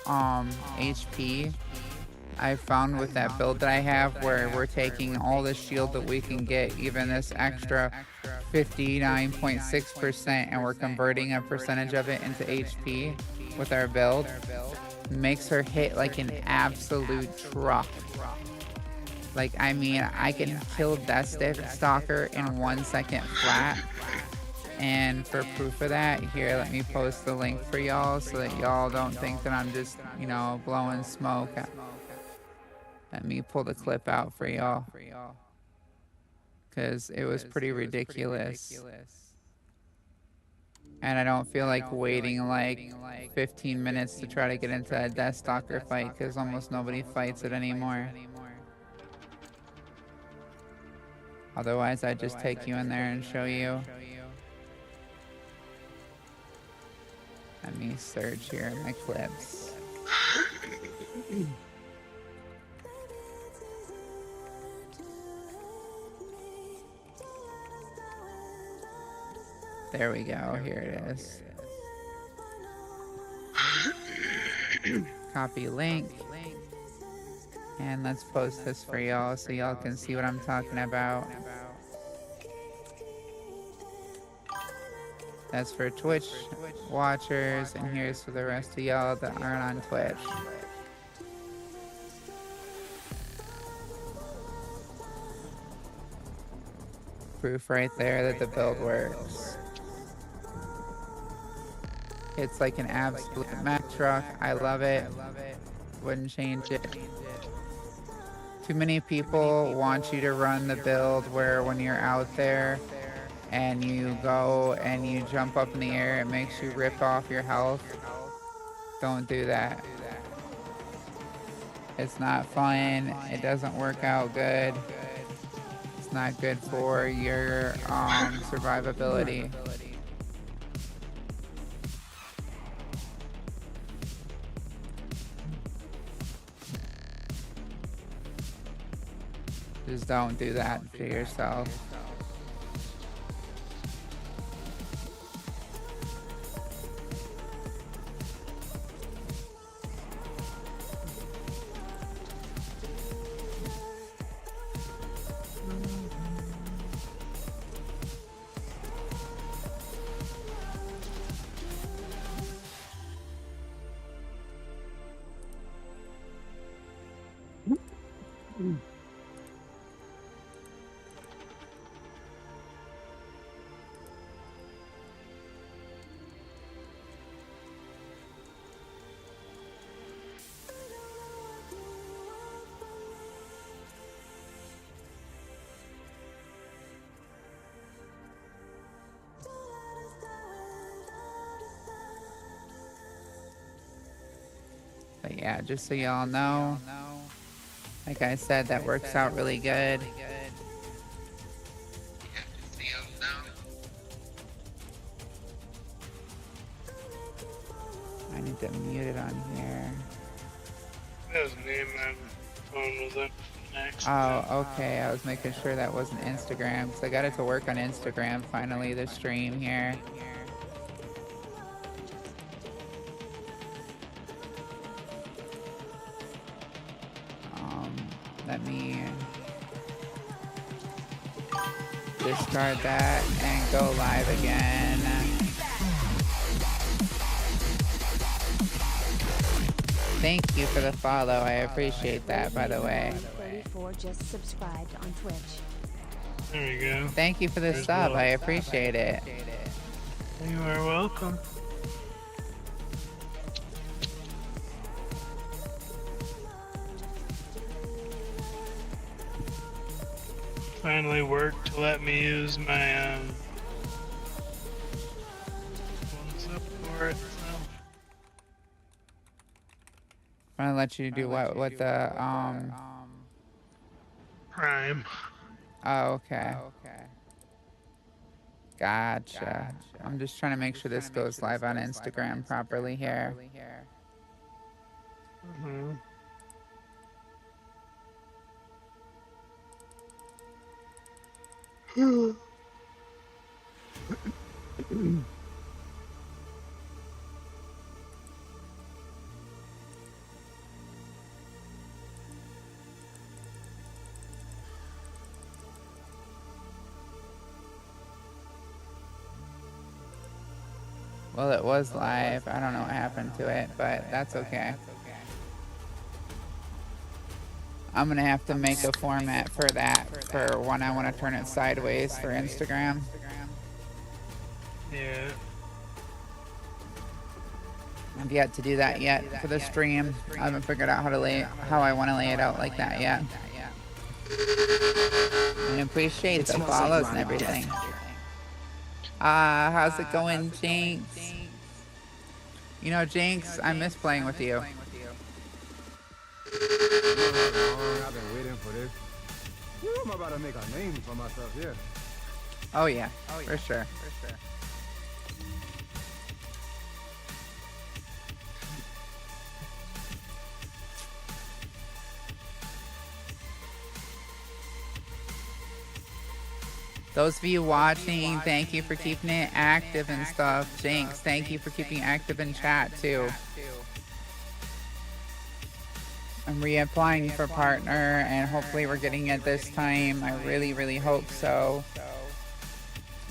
HP, I found with that build that I have, where we're taking all the shield that we can get, even this extra 59.6%, and we're converting a percentage of it into HP with our build, makes her hit like an absolute truck. Like, I mean, I can kill Deathstalker in 1 second flat. And for proof of that, here, let me post the link for y'all so that y'all don't think that I'm just, you know, blowing smoke. Let me pull the clip out for y'all, because it was pretty ridiculous. And I don't feel like waiting like 15 minutes to try to get into a Deathstalker fight, because almost nobody fights it anymore. Otherwise, I'd just take you in there and show you. Let me search here in my clips. There we go, here it is. Copy link. And let's post this for y'all so y'all can see what I'm talking about. That's for Twitch watchers, and here's for the rest of y'all that aren't on Twitch. Proof right there that the build works. It's like an absolute Mack truck. I love it. Wouldn't change it. Too many people want you to run the build where when you're out there and you go and you jump up in the air, it makes you rip off your health. Don't do that. It's not fun. It doesn't work out good. It's not good for your survivability. Just don't do that to yourself. But yeah, just so y'all know, like I said, that works out really good. I need to mute it on here. That was me. My phone was up next. Oh, okay. I was making sure that wasn't Instagram because I got it to work on Instagram finally, the stream here. Let me discard that and go live again. Thank you for the follow. I appreciate that, by the way. 34 just subscribed on Twitch. There you go. Thank you for the sub. I appreciate it. You are welcome. Finally worked to let me use my what's up for it. I'm gonna let you do what the Prime. Oh, okay. Gotcha. I'm just trying to make sure this goes live on Instagram properly here. Mm-hmm. Well, it was live. I don't know what happened to it, but that's okay. I'm gonna have to make a format for that for when I want to turn it sideways for Instagram. Yeah. I've yet to do that yet for the stream. I haven't figured out how I want to lay it out like that yet. I appreciate the follows and everything. How's it going, Jinx? You know, Jinx, I miss playing with you. I've been waiting for this. I'm about to make a name for myself here. Oh yeah, for sure. Those of you watching, thank you for keeping it active and stuff. Jinx, thank you for keeping active in chat too. I'm reapplying for partner and hopefully we're getting it this time. I really, really hope so.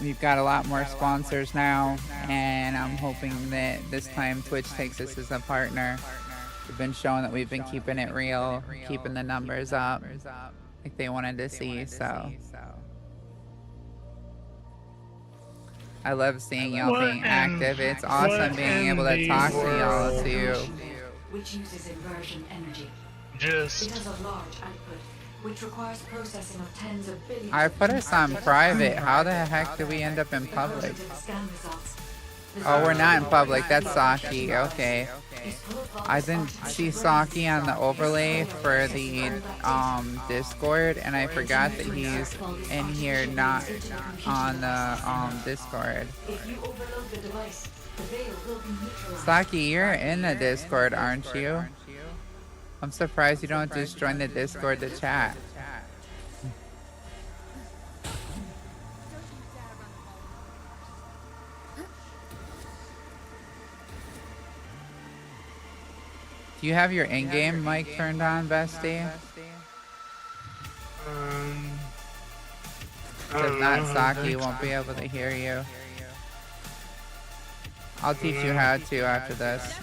We've got a lot more sponsors now and I'm hoping that this time Twitch takes us as a partner. We've been showing that we've been keeping it real, keeping the numbers up like they wanted to see, so. I love seeing y'all being active. It's awesome being able to talk to y'all too. Which uses inversion energy. Just. It has a large output, which requires processing of tens of billions. I put us on private. How the heck did we end up in public? Oh, we're not in public. That's Saki. Okay. I didn't see Saki on the overlay for the Discord, and I forgot that he's in here, not on the Discord. Saki, you're in the Discord, aren't you? I'm surprised you don't just join the Discord to chat. Do you have your in-game mic turned on, bestie? If not, Saki won't be able to hear you. I'll teach you how to after this.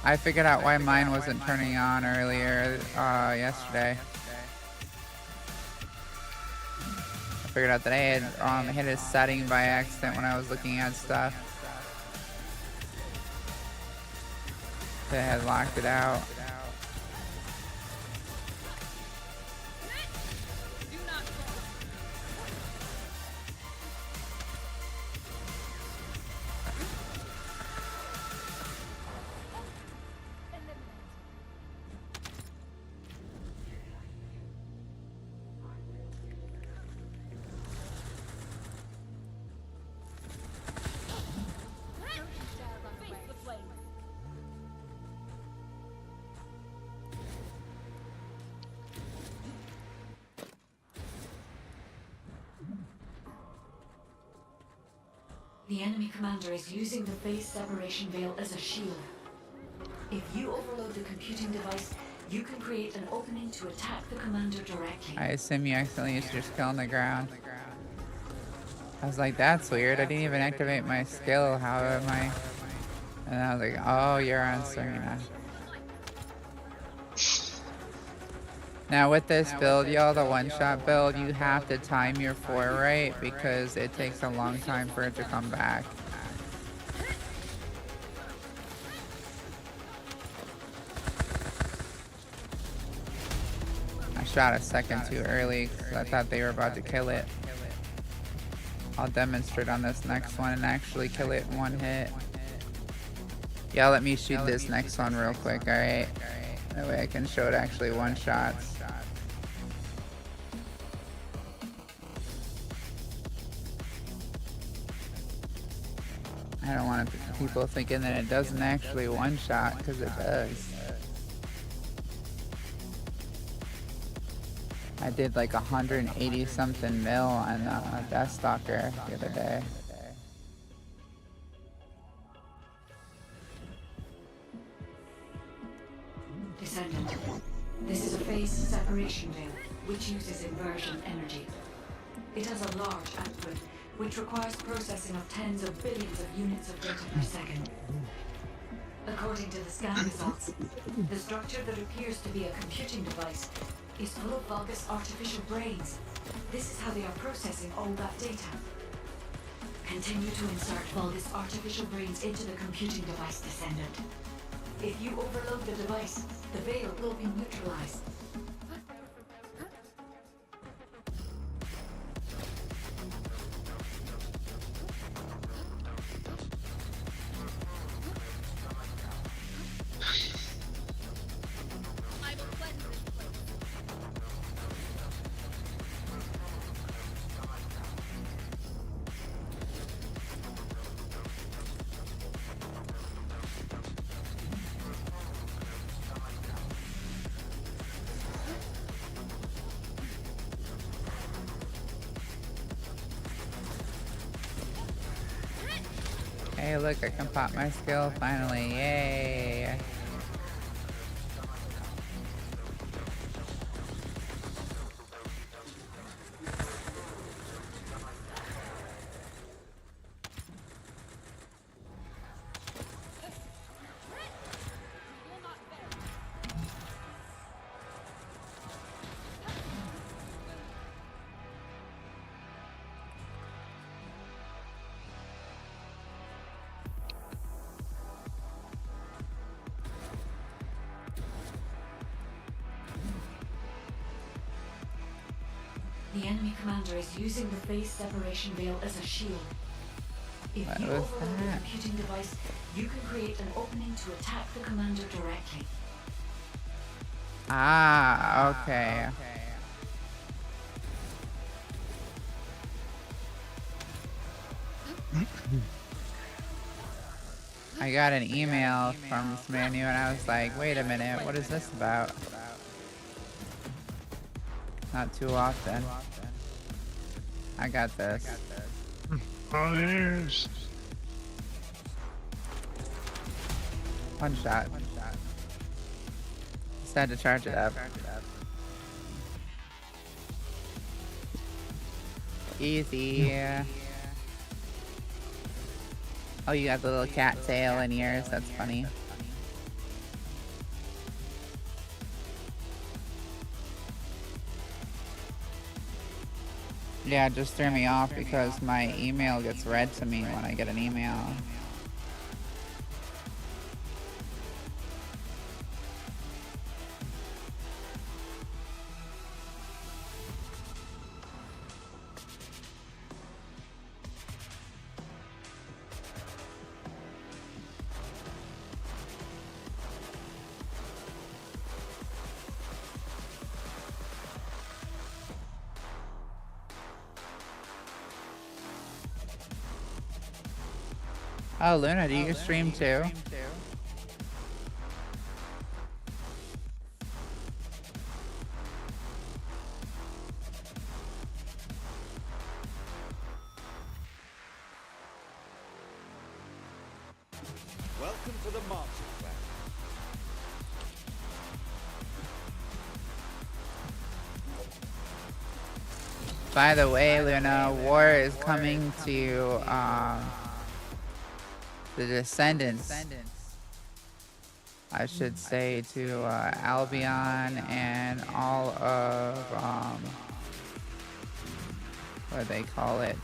I figured out why mine wasn't turning on earlier yesterday. I figured out that I had hit a setting by accident when I was looking at stuff. They had locked it out. The enemy commander is using the phase separation veil as a shield. If you overload the computing device, you can create an opening to attack the commander directly. I assume you accidentally used your skill on the ground. I was like, that's weird. I didn't even activate my skill. How am I? And I was like, oh, you're on Serena. Now with this build, y'all, the one-shot build, you have to time your 4 right because it takes a long time for it to come back. I shot a second too early because I thought they were about to kill it. I'll demonstrate on this next one and actually kill it in 1 hit. Yeah, let me shoot this next one real quick, alright? That way I can show it actually one-shots. I don't want people thinking that it doesn't actually one-shot, because it does. I did like 180 something mil on Deathstalker the other day. Descendant, this is a phase separation veil, which uses inversion energy. It has a large output, which requires processing of tens of billions of units of data per second. According to the scan results, the structure that appears to be a computing device is full of Vulgus artificial brains. This is how they are processing all that data. Continue to insert Vulgus artificial brains into the computing device, Descendant. If you overload the device, the veil will be neutralized. Hey, look, I can pop my skill finally. Yay! The enemy commander is using the phase separation veil as a shield. If What you was overload the that? computing device, you can create an opening to attack the commander directly. Ah, okay. I got an email from this menu and I was like, wait a minute, what is this about? Not too often. I got this. Oh, there's. One shot. Just had to charge it up. Easy. Oh, you got the little cat tail in yours. That's funny. Yeah, it just threw me off because my email gets read to me when I get an email. Oh, Luna, do you stream too? By the way, Luna, war is coming to the Descendants. I should say to Albion and all of what do they call it?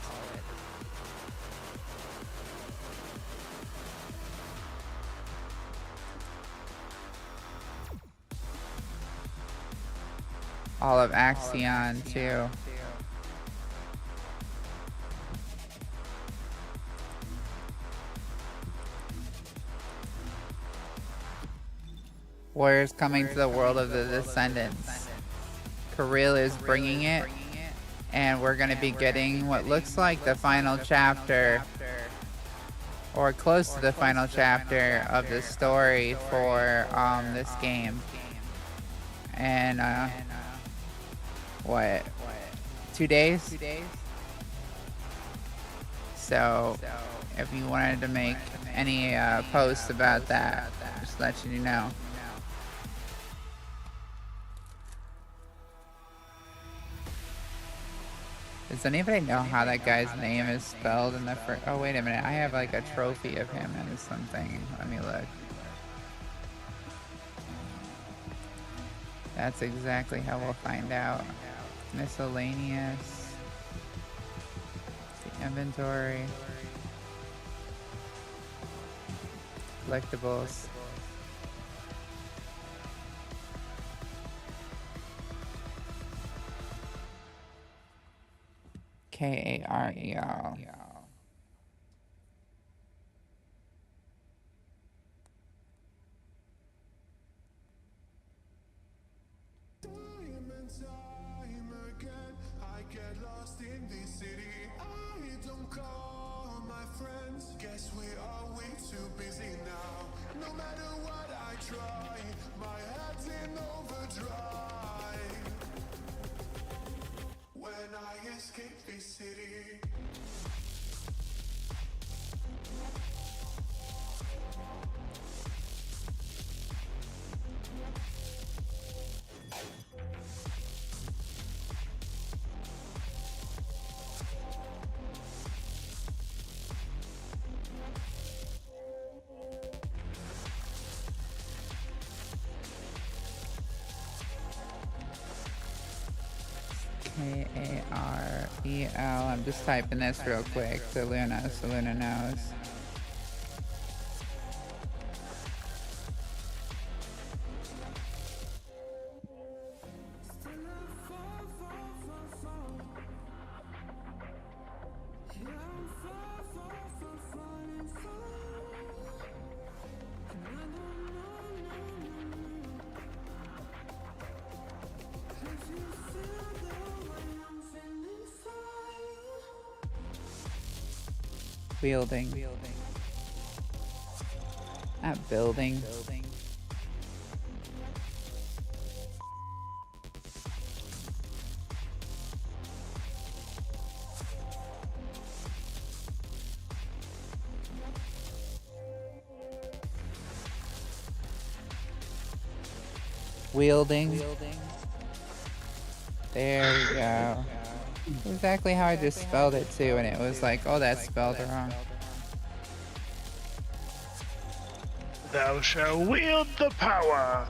All of Axion too. Warriors coming to the world of the Descendants. Kirill is bringing it, and we're going to be getting what looks like the final chapter, or close to the final chapter of the story for this game. And what, 2 days? So if you wanted to make any posts about that, just let you know. Does anybody know how that guy's name is spelled in the first? Oh, wait a minute. I have like a trophy of him and something. Let me look. That's exactly how we'll find out. Miscellaneous. The inventory. Collectibles. Karel. Karel. I'm just typing this real quick to Luna so Luna knows. Wielding. Not building. Wielding. There we go. Exactly how I just spelled it too, and it was like, oh, that's spelled wrong. Thou shalt wield the power.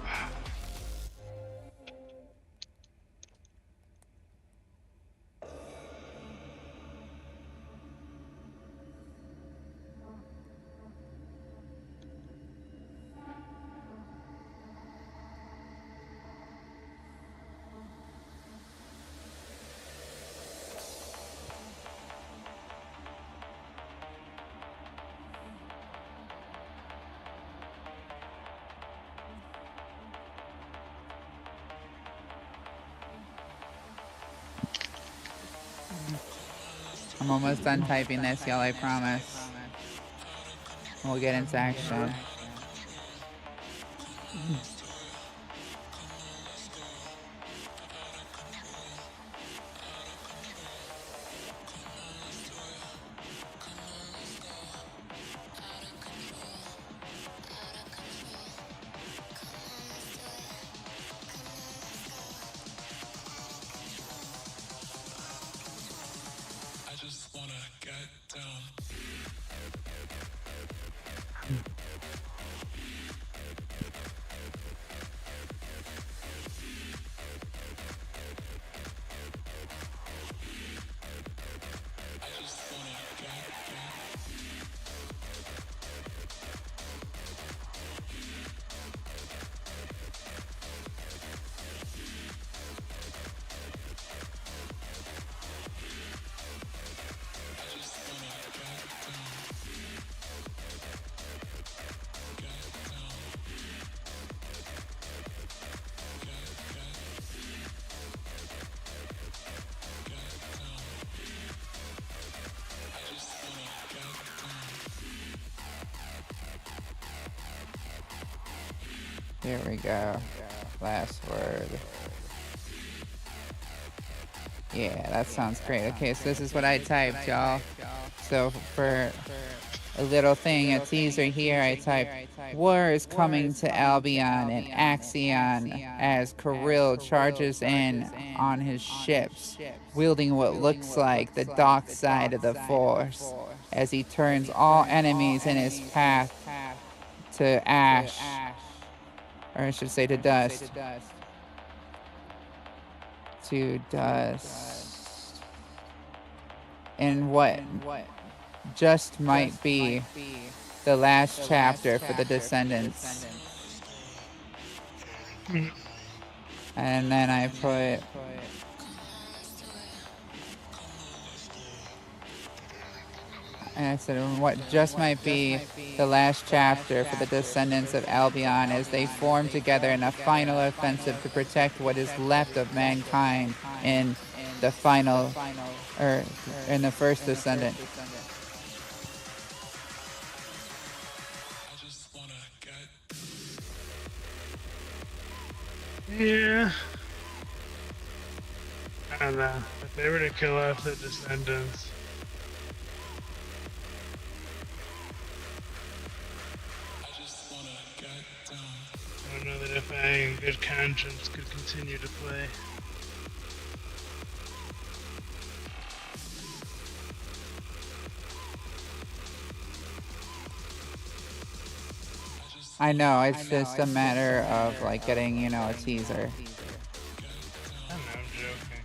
I'm almost done typing this, y'all, I promise. We'll get into action. Here we go. Last word. Yeah, that sounds great. Okay, so this is what I typed, y'all. So for a little thing, a teaser here, I typed, war is coming to Albion and Axion as Kirill charges in on his ships, wielding what looks like the dark side of the Force, as he turns all enemies in his path to ash, or I should say to dust. To dust. And what just might be the last chapter for the Descendants. And then I put and I said what just might be the last chapter for the Descendants of Albion as they form together in a final offensive to protect what is left of mankind in the final, or in the first Descendant. Yeah. I don't know. If they were to kill off the Descendants, I don't know that if I in good conscience could continue to play. I know, it's just a matter of like getting, you know, a teaser. I don't know, I'm joking.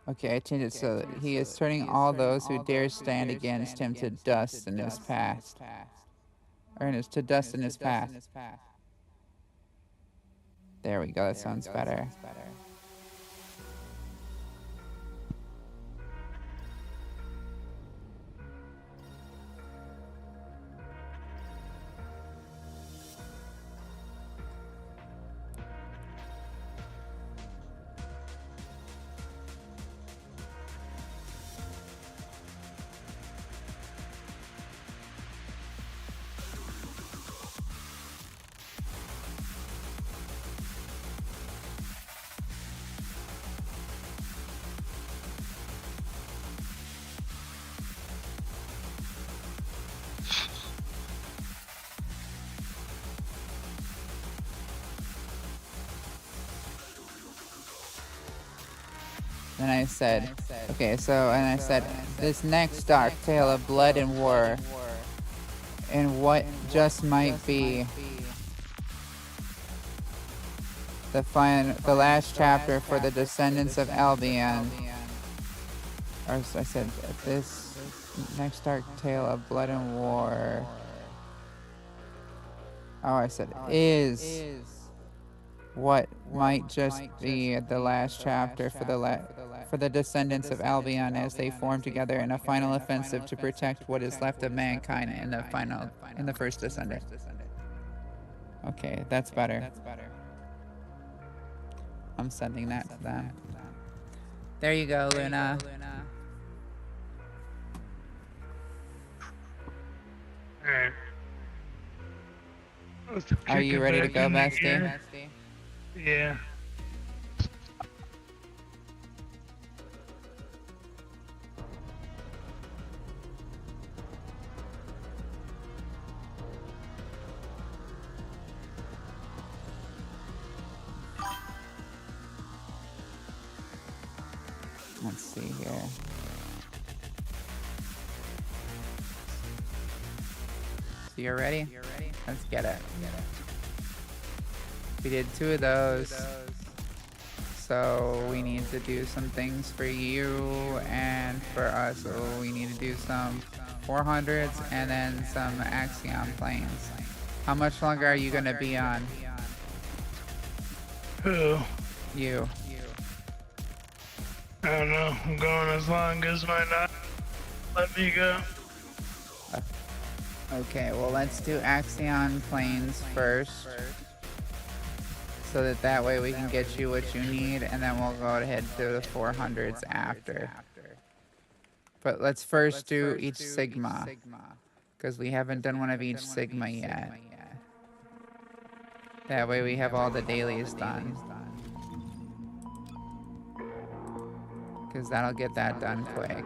Okay, I changed it so that he is turning all those who dare stand against him to dust in his past. Or to dust in his path. There we go, that sounds better. And I said, okay, so, and I said, this next dark tale of blood and war, and what just might be the last chapter for the Descendants of Albion. Or I said, this next dark tale of blood and war. Oh, I said, is what might just be the last chapter for the Descendants of Albion as they form together in a final offensive to protect what is left of mankind in the first Descendant. Okay, that's better. I'm sending that to them. There you go, Luna. Alright. Are you ready to go, Bestie? Yeah. Let's see here. So you're ready? Let's get it. We did 2 of those. So we need to do some things for you and for us. So we need to do some 400s and then some Axion planes. How much longer are you gonna be on? Who? You. I don't know. I'm going as long as my not let me go. Okay, well let's do Axion planes first. So that way we can get you what you need, and then we'll go ahead to the 400s after. But let's first do each Sigma, because we haven't done one of each Sigma yet. That way we have all the dailies done. Because that'll get that done quick.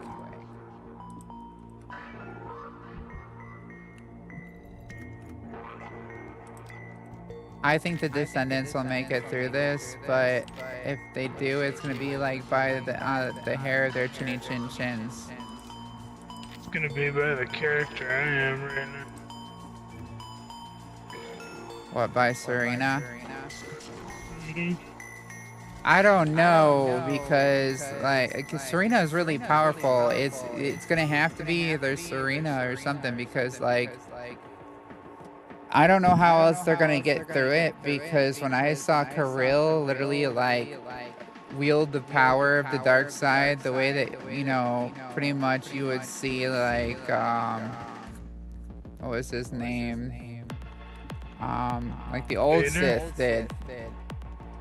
I think the Descendants will make it through this, but if they do, it's gonna be like by the hair of their chinny chin chins. It's gonna be by the character I am right now. What, by Serena? I don't know, because Serena is really powerful. It's gonna have to be either Serena or something, because I don't know how else they're gonna get through it, because when I saw Kirill literally wield the power of the dark side the way that, you know, pretty much you would see what was his name? Like the old Sith did.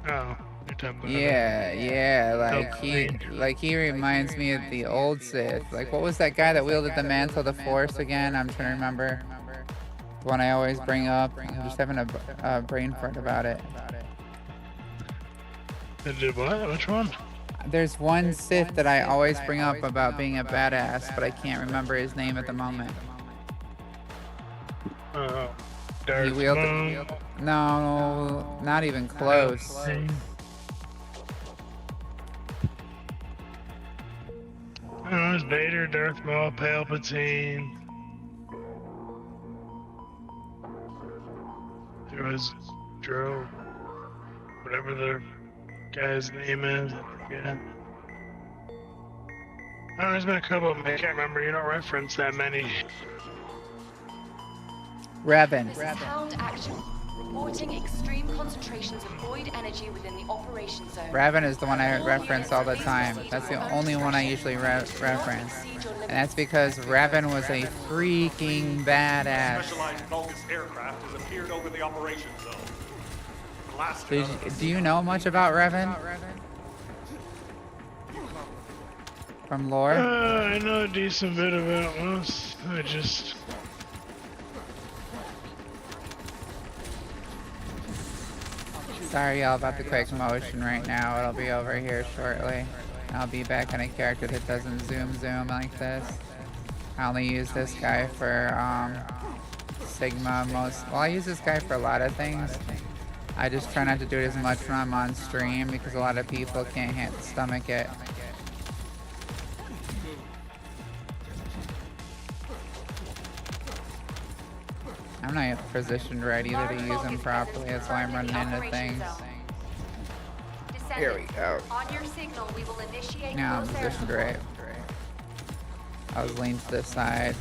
Oh, you're talking about he reminds me of the old Sith. Like, what was that guy that wielded the mantle of the Force again? I'm trying to remember. The one I always bring up. I'm just having a brain fart about it. They did what? Which one? There's one Sith that I always bring up about being a badass, but I can't remember his name at the moment. Darth Maul. No, not even close. I don't know, it's Vader, Darth Maul, Palpatine. There was Drow, whatever the guy's name is. Yeah. I don't know, there's been a couple of them. I can't remember. You don't reference that many. Revan. This is Hound Action, reporting extreme concentrations of void energy within the operation zone. Revan is the one I reference all the time. That's the only one I usually reference. And that's because Revan was a freaking badass. Specialized Vulgus aircraft has appeared over the operation zone. Do you know much about Revan? From lore? I know a decent bit about most. I just... Sorry y'all about the quick motion right now. It'll be over here shortly. I'll be back in a character that doesn't zoom like this. I only use this guy for Sigma most. Well, I use this guy for a lot of things. I just try not to do it as much when I'm on stream because a lot of people can't stomach it. I'm not positioned right either to use them properly. That's why I'm running into things. Here we go. On your signal, we will initiate Now I'm positioned right. I was leaned to the side.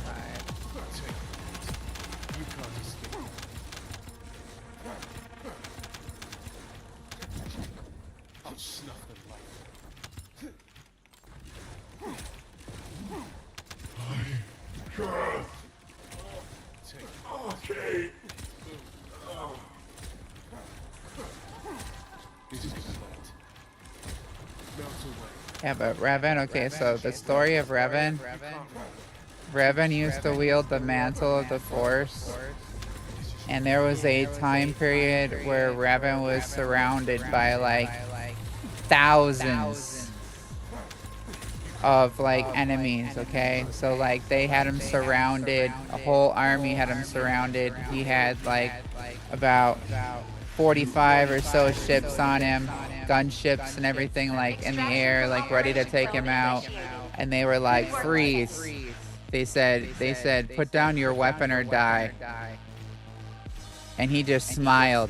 Yeah, but Revan, okay, so the story of Revan used to wield the mantle of the Force, and there was a time period where Revan was surrounded by like thousands of like enemies, okay? So like they had him surrounded, a whole army had him surrounded. He had like about 45 or so ships on him, gunships and everything like in the air, like ready to take him out. And they were like, freeze. They said, put down your weapon or die. And he just smiled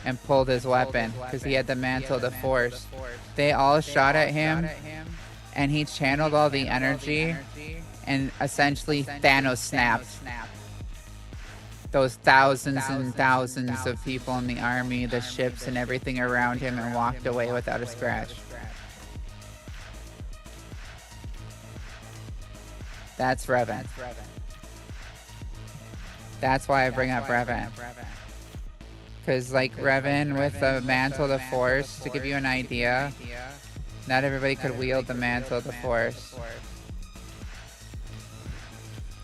and pulled his weapon because he had the mantle of the Force. They all shot at him and he channeled all the energy and essentially Thanos snapped those thousands and thousands of people in the army, the ships and everything around him, and walked away without a scratch. That's Revan. That's why I bring up Revan. Because, like, Revan with the Mantle of the Force, to give you an idea, not everybody could wield the Mantle of the Force.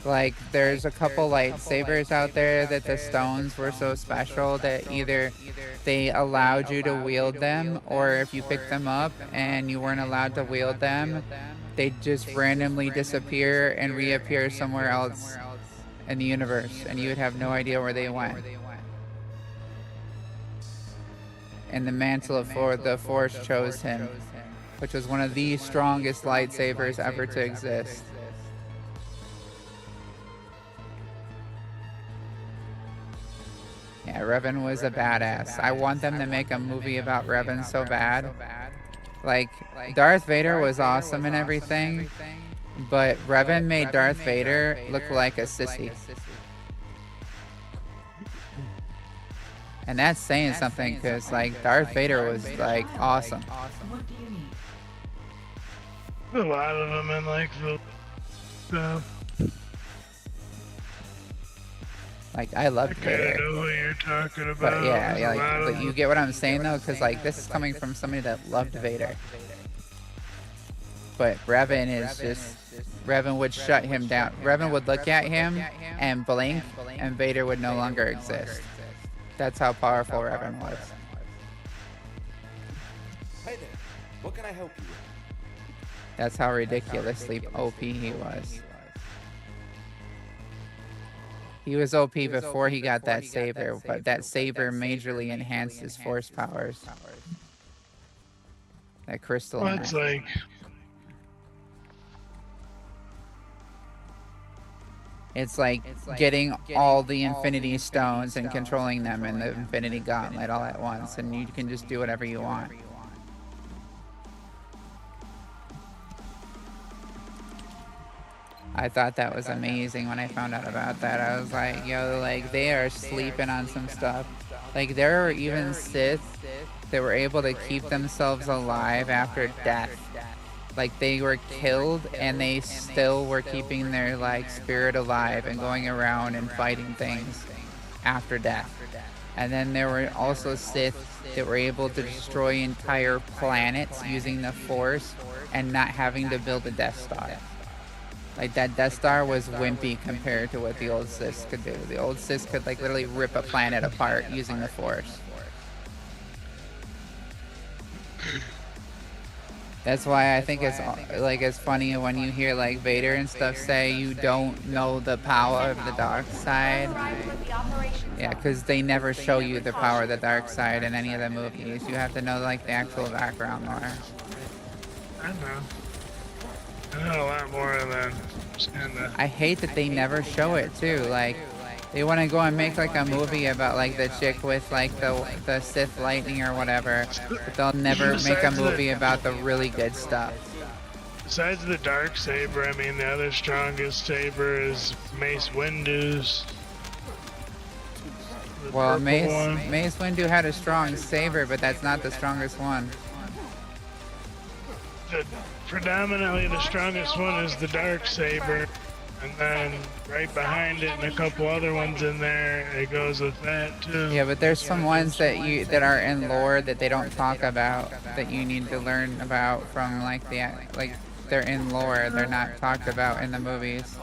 Like, there's a couple lightsabers out there that the stones were so special that either they allowed you to wield them, or if you picked them up and you weren't allowed to wield them, they'd just randomly disappear and reappear somewhere else in the universe, and you would have no idea where they went. And the Mantle of the Force chose him, which was one of the strongest lightsabers ever to exist. Yeah, Revan was a badass. I want them to make a movie about Revan so bad. Like, Darth Vader was awesome and everything, but Revan made Darth Vader look like a sissy. And that's saying something, because, like, Darth Vader was, like, awesome. A lot of them in, like, the stuff. Like, I loved Vader. I know what you're talking about. But yeah, like, but you get what I'm saying, though? Because, like, this is coming from somebody that loved Vader. But Revan is just... Revan would shut him down. Revan would look at him and blink, and Vader would no longer exist. That's how powerful Revan was. Hey there, what can I help you with? That's how ridiculously OP he was. He was OP before he got that saber, but that saber majorly enhanced his force powers. That crystal. Well, it's like... It's like getting all the Infinity Stones and controlling them in the Infinity Gauntlet all at once, and you can just do whatever you want. I thought that was amazing when I found out about that. I was like, yo, like, they are sleeping on some stuff. Like, there are even Sith that were able to keep themselves alive after death. Like, they were killed and they still were keeping their, like, spirit alive and going around and fighting things after death. And then there were also Sith that were able to destroy entire planets using the Force and not having to build a Death Star. Like, that Death Star was wimpy compared to what the old Sith could do. The old Sith could, like, literally rip a planet apart using the Force. That's why I think it's, like, it's funny when you hear, like, Vader and stuff say you don't know the power of the dark side. Yeah, because they never show you the power of the dark side in any of the movies. You have to know, like, the actual background more. I know. I know a lot more than just kinda... I hate that they never show it, too. Like, they want to go and make, like, a movie about, like, the chick with, like, the Sith lightning or whatever, but they'll never make a movie about the really good stuff. Besides the dark saber, I mean, the other strongest saber is Mace Windu's. Well, Mace Windu had a strong saber, but that's not the strongest one. Predominantly the strongest one is the dark saber, and then right behind it and a couple other ones in there, it goes with that too. Yeah, but there's some ones that are in lore that they don't talk about that you need to learn about from, like, they're in lore, they're not talked about in the movies.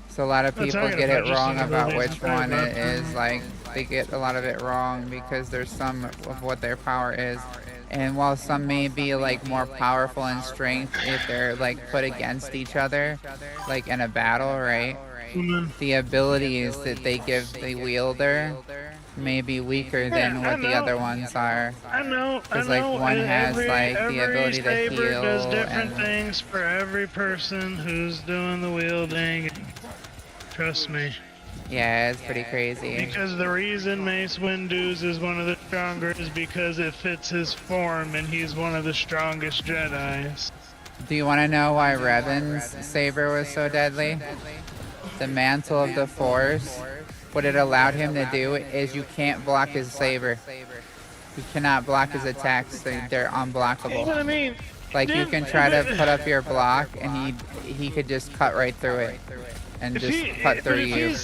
So a lot of people get it wrong about which one it is. Like, they get a lot of it wrong because there's some of what their power is. And while some may be, like, more powerful in strength if they're, like, put against each other, like in a battle, right? The abilities that they give the wielder may be weaker than what the other ones are. I know. Because, like, one has, like, the ability to saber heal. does different things for every person who's doing the wielding. Trust me. Yeah, it's pretty crazy. Because the reason Mace Windu's is one of the stronger is because it fits his form and he's one of the strongest Jedis. Do you want to know why Revan's saber was so deadly? The mantle of the Force, what it allowed him to do is you can't block his saber. You cannot block his attacks. They're unblockable. I mean, like you can try to put up your block, and he could just cut right through it, and just cut through you.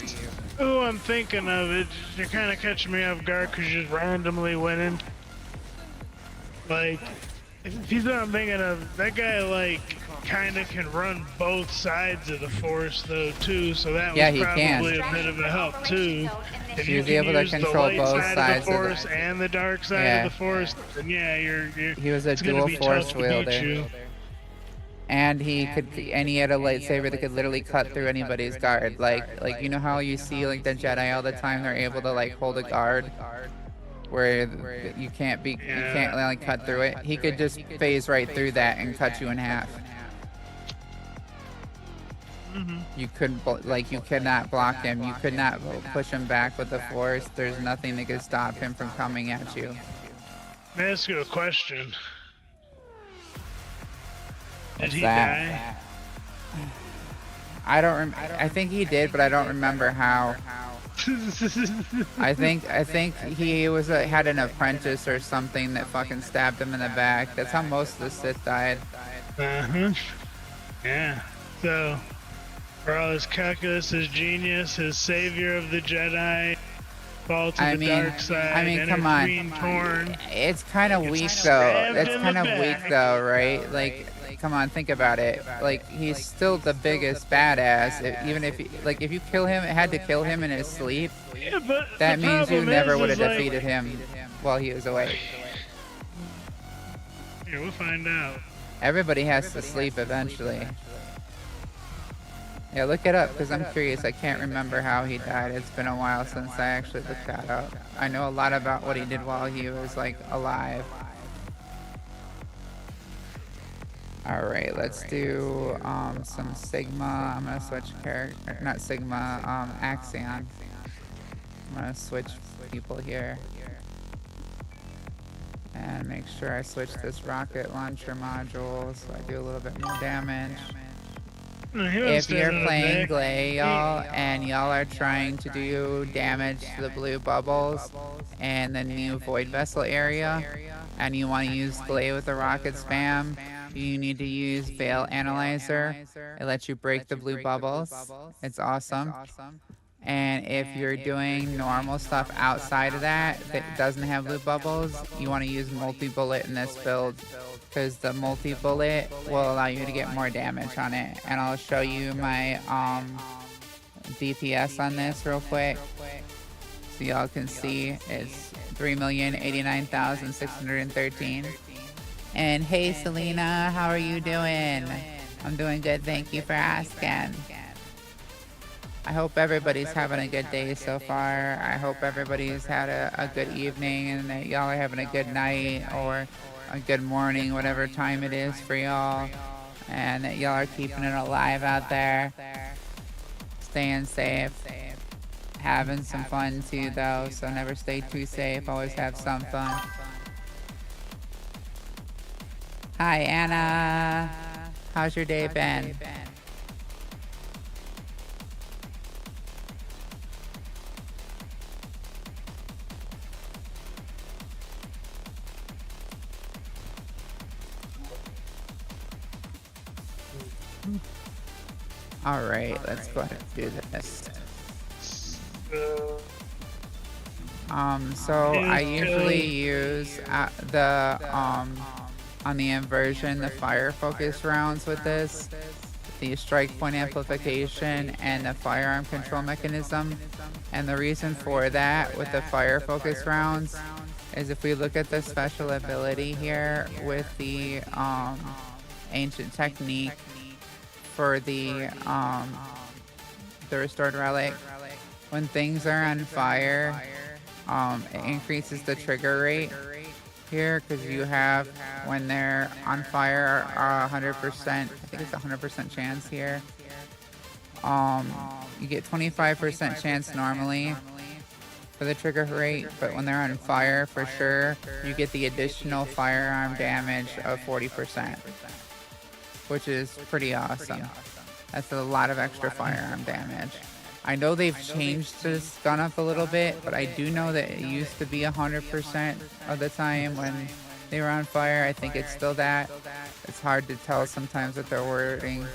Who I'm thinking of, you're kind of catching me off guard because you're just randomly winning. Like, if he's what I'm thinking of, that guy like kind of can run both sides of the Force though too, so that was probably a bit of a help too. If you can able use to control the light both sides of the Force and the dark side of the Force, then yeah, he was a dual Force wielder. And he had a lightsaber that could literally cut through anybody's guard. Like you know how you see like the Jedi all the time, they're able to like hold a guard where you can't like cut through it. He could just phase right through that and cut you in half. You couldn't you cannot block him. You could not push him back with the Force. There's nothing that could stop him from coming at you. Let me ask you a question. Did he die? I think he did, but I don't remember how. I think he had an apprentice or something that fucking stabbed him in the back. That's how most of the Sith died. Yeah. So, for all his calculus, his genius, his savior of the Jedi, fall to the dark side, come on. Torn. It's kind of weak though. It's kind of weak though, right? Like, come on, think about it. Like, he's still the biggest badass. Even if you kill him, had to kill him in his sleep. Yeah, but that means you never would have defeated him while he was awake. Yeah, we'll find out. Everybody has to sleep eventually. Yeah, look it up, because I'm curious. I can't remember how he died. It's been a while since I actually looked that up. I know a lot about what he did while he was, like, alive. Alright, let's do some Sigma. I'm gonna switch character, not Sigma, Axion. I'm gonna switch people here. And make sure I switch this rocket launcher module so I do a little bit more damage. If you're playing Glay, y'all, and y'all are trying to do damage to the blue bubbles and the new Void Vessel area, and you want to use Glay with the rocket spam, you need to use Veil Analyzer. It lets you break the blue bubbles. It's awesome. And if you're doing normal stuff outside of that doesn't have blue bubbles, you want to use multi-bullet in this build, because the multi-bullet will allow you to get more damage on it. And I'll show you my DPS on this real quick, so y'all can see. It's 3,089,613. And hey Selena, how are you doing? I'm doing good, thank you for asking. I hope everybody's having a good day so far. I hope everybody's had a good evening, and that y'all are having a good night or a good morning, whatever time it is for y'all. And that y'all are keeping it alive out there. Staying safe. Having some fun too though, so never stay too safe. Always have some fun. Hi Anna. How's your day been? Alright, let's go ahead and do this. So I usually use on the inversion, the fire focus rounds with this, the strike point amplification, and the firearm control mechanism. And the reason for that with the fire focus rounds is if we look at the special ability here with the ancient technique for the restored relic, when things are on fire, it increases the trigger rate here, because you have, when they're on fire, 100%, I think it's 100% chance here. You get 25% chance normally for the trigger rate, but when they're on fire, for sure, you get the additional firearm damage of 40%. which is pretty awesome. That's a lot of extra firearm damage. I know they've changed this gun up a little bit, but I do know that it used to be 100% of the time when they were on fire. I think it's still that. It's hard to tell sometimes with their wording.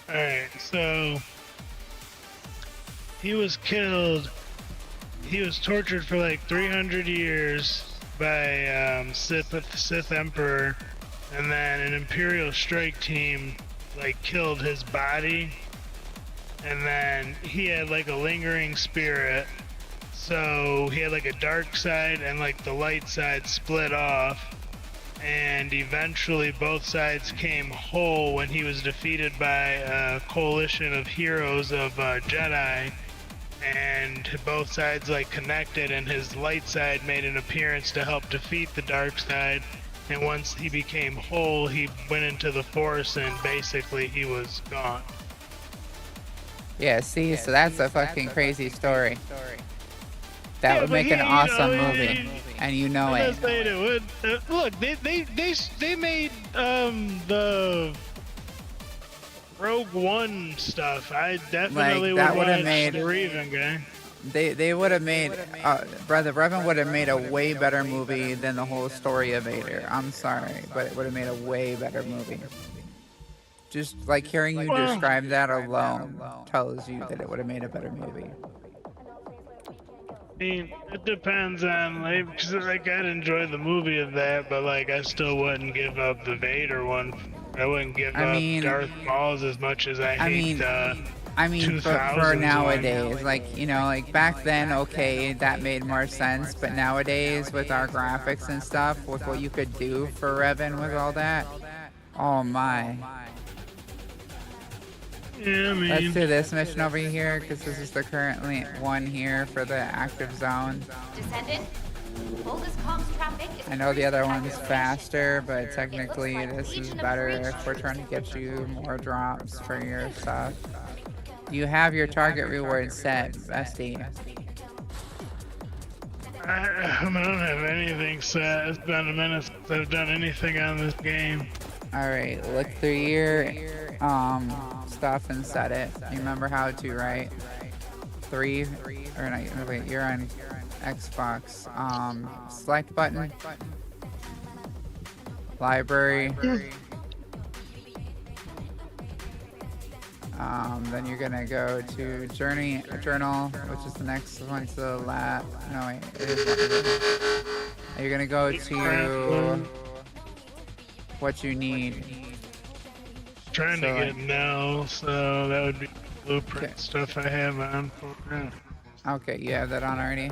Alright, so he was killed. He was tortured for like 300 years by Sith Emperor, and then an Imperial strike team like killed his body, and then he had like a lingering spirit, so he had like a dark side and like the light side split off, and eventually both sides came whole when he was defeated by a coalition of heroes of Jedi, and both sides like connected, and his light side made an appearance to help defeat the dark side, and once he became whole he went into the Force and basically he was gone. Yeah, see, so that's a fucking crazy story. That would make an awesome movie, and you know it. Look, they made the Rogue One stuff. I definitely Like, that would would've watch made- the Revan guy. They would have made, Brother Revan would have made a way better movie than the whole story of Vader. I'm sorry, but it would have made a way better movie. Just like hearing you describe that alone tells you that it would have made a better movie. I mean, it depends on, like, 'cause, like, I'd enjoy the movie of that, but like I still wouldn't give up the Vader one. I wouldn't give up Darth Maul's as much as I hate the I mean, for 2000s nowadays, one. like, you know, like back then, okay, that made more sense, but nowadays, with our graphics and stuff, with what you could do for Revan with all that, oh my. Yeah, I mean, Let's do this mission over here, because this is the current one here for the active zone. Descendant, bogus comms traffic is I know the other one's faster, but technically this is better if we're trying to get you more drops for your stuff. You have your target reward set, bestie. I don't have anything set. It's been a minute since I've done anything on this game. Alright, look through your stuff and set it. You remember how to, right? 3, or not, wait, you're on Xbox. Select button. Library. Then you're gonna go to journal, which is the next one to the left. No, wait, it is. You're gonna go to what you need. Trying to So, get now, so that would be blueprint stuff I have on for now. Okay, you have that on already?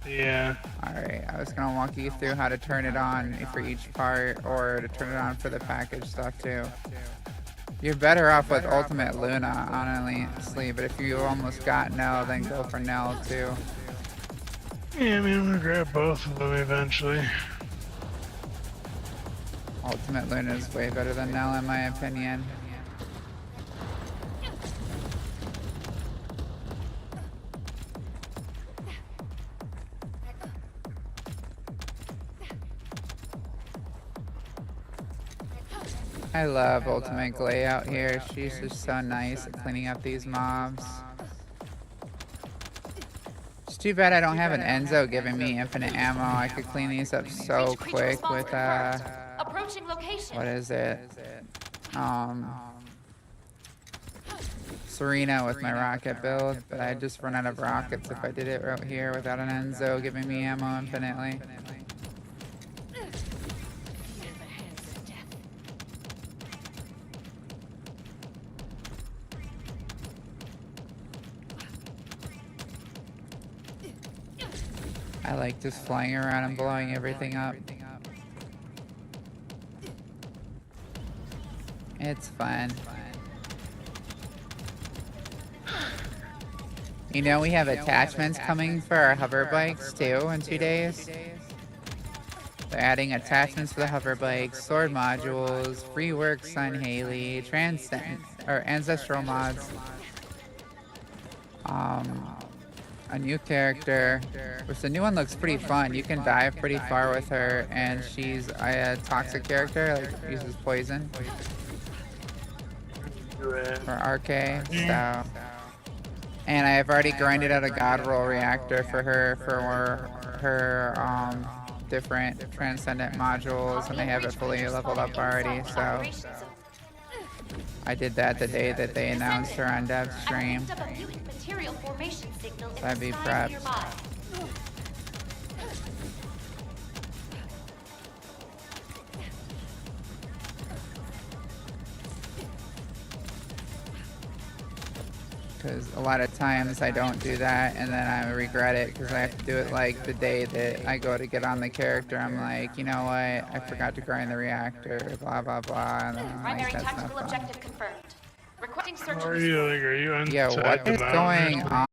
Yeah. Alright, I was gonna walk you through how to turn it on for each part, or to turn it on for the package stuff too. You're better off with Ultimate Luna, honestly, but if you almost got Nell, then go for Nell too. Yeah, I mean, I'm gonna grab both of them eventually. Ultimate Luna is way better than Nell in my opinion. I love Ultimate Glay out here. She's just so nice at cleaning up these mobs. It's too bad I don't have an Enzo giving me infinite ammo. I could clean these up so quick with approaching location. what is it? Serena with my rocket build, but I'd just run out of rockets if I did it right here without an Enzo giving me ammo infinitely. I like just flying around and blowing everything up. It's fun. You know, we have attachments coming for our hover bikes too in 2 days. They're adding attachments for the hover bikes, sword modules, free works on Haley, ancestral mods. a new character, which the new one looks pretty fun. You can dive pretty far with her, and she's a toxic character, like uses poison for RK. So, and I have already grinded out a God Roll reactor for her different transcendent modules, and I have it fully leveled up already. So I did that the day that they announced her on Dev stream. So I'd be prepped. Because a lot of times I don't do that, and then I regret it because I have to do it like the day that I go to get on the character. I'm like, you know what? I forgot to grind the reactor, blah blah blah. And then I'm like, that's not fun. How are you? Like, are you Yeah, what is going on?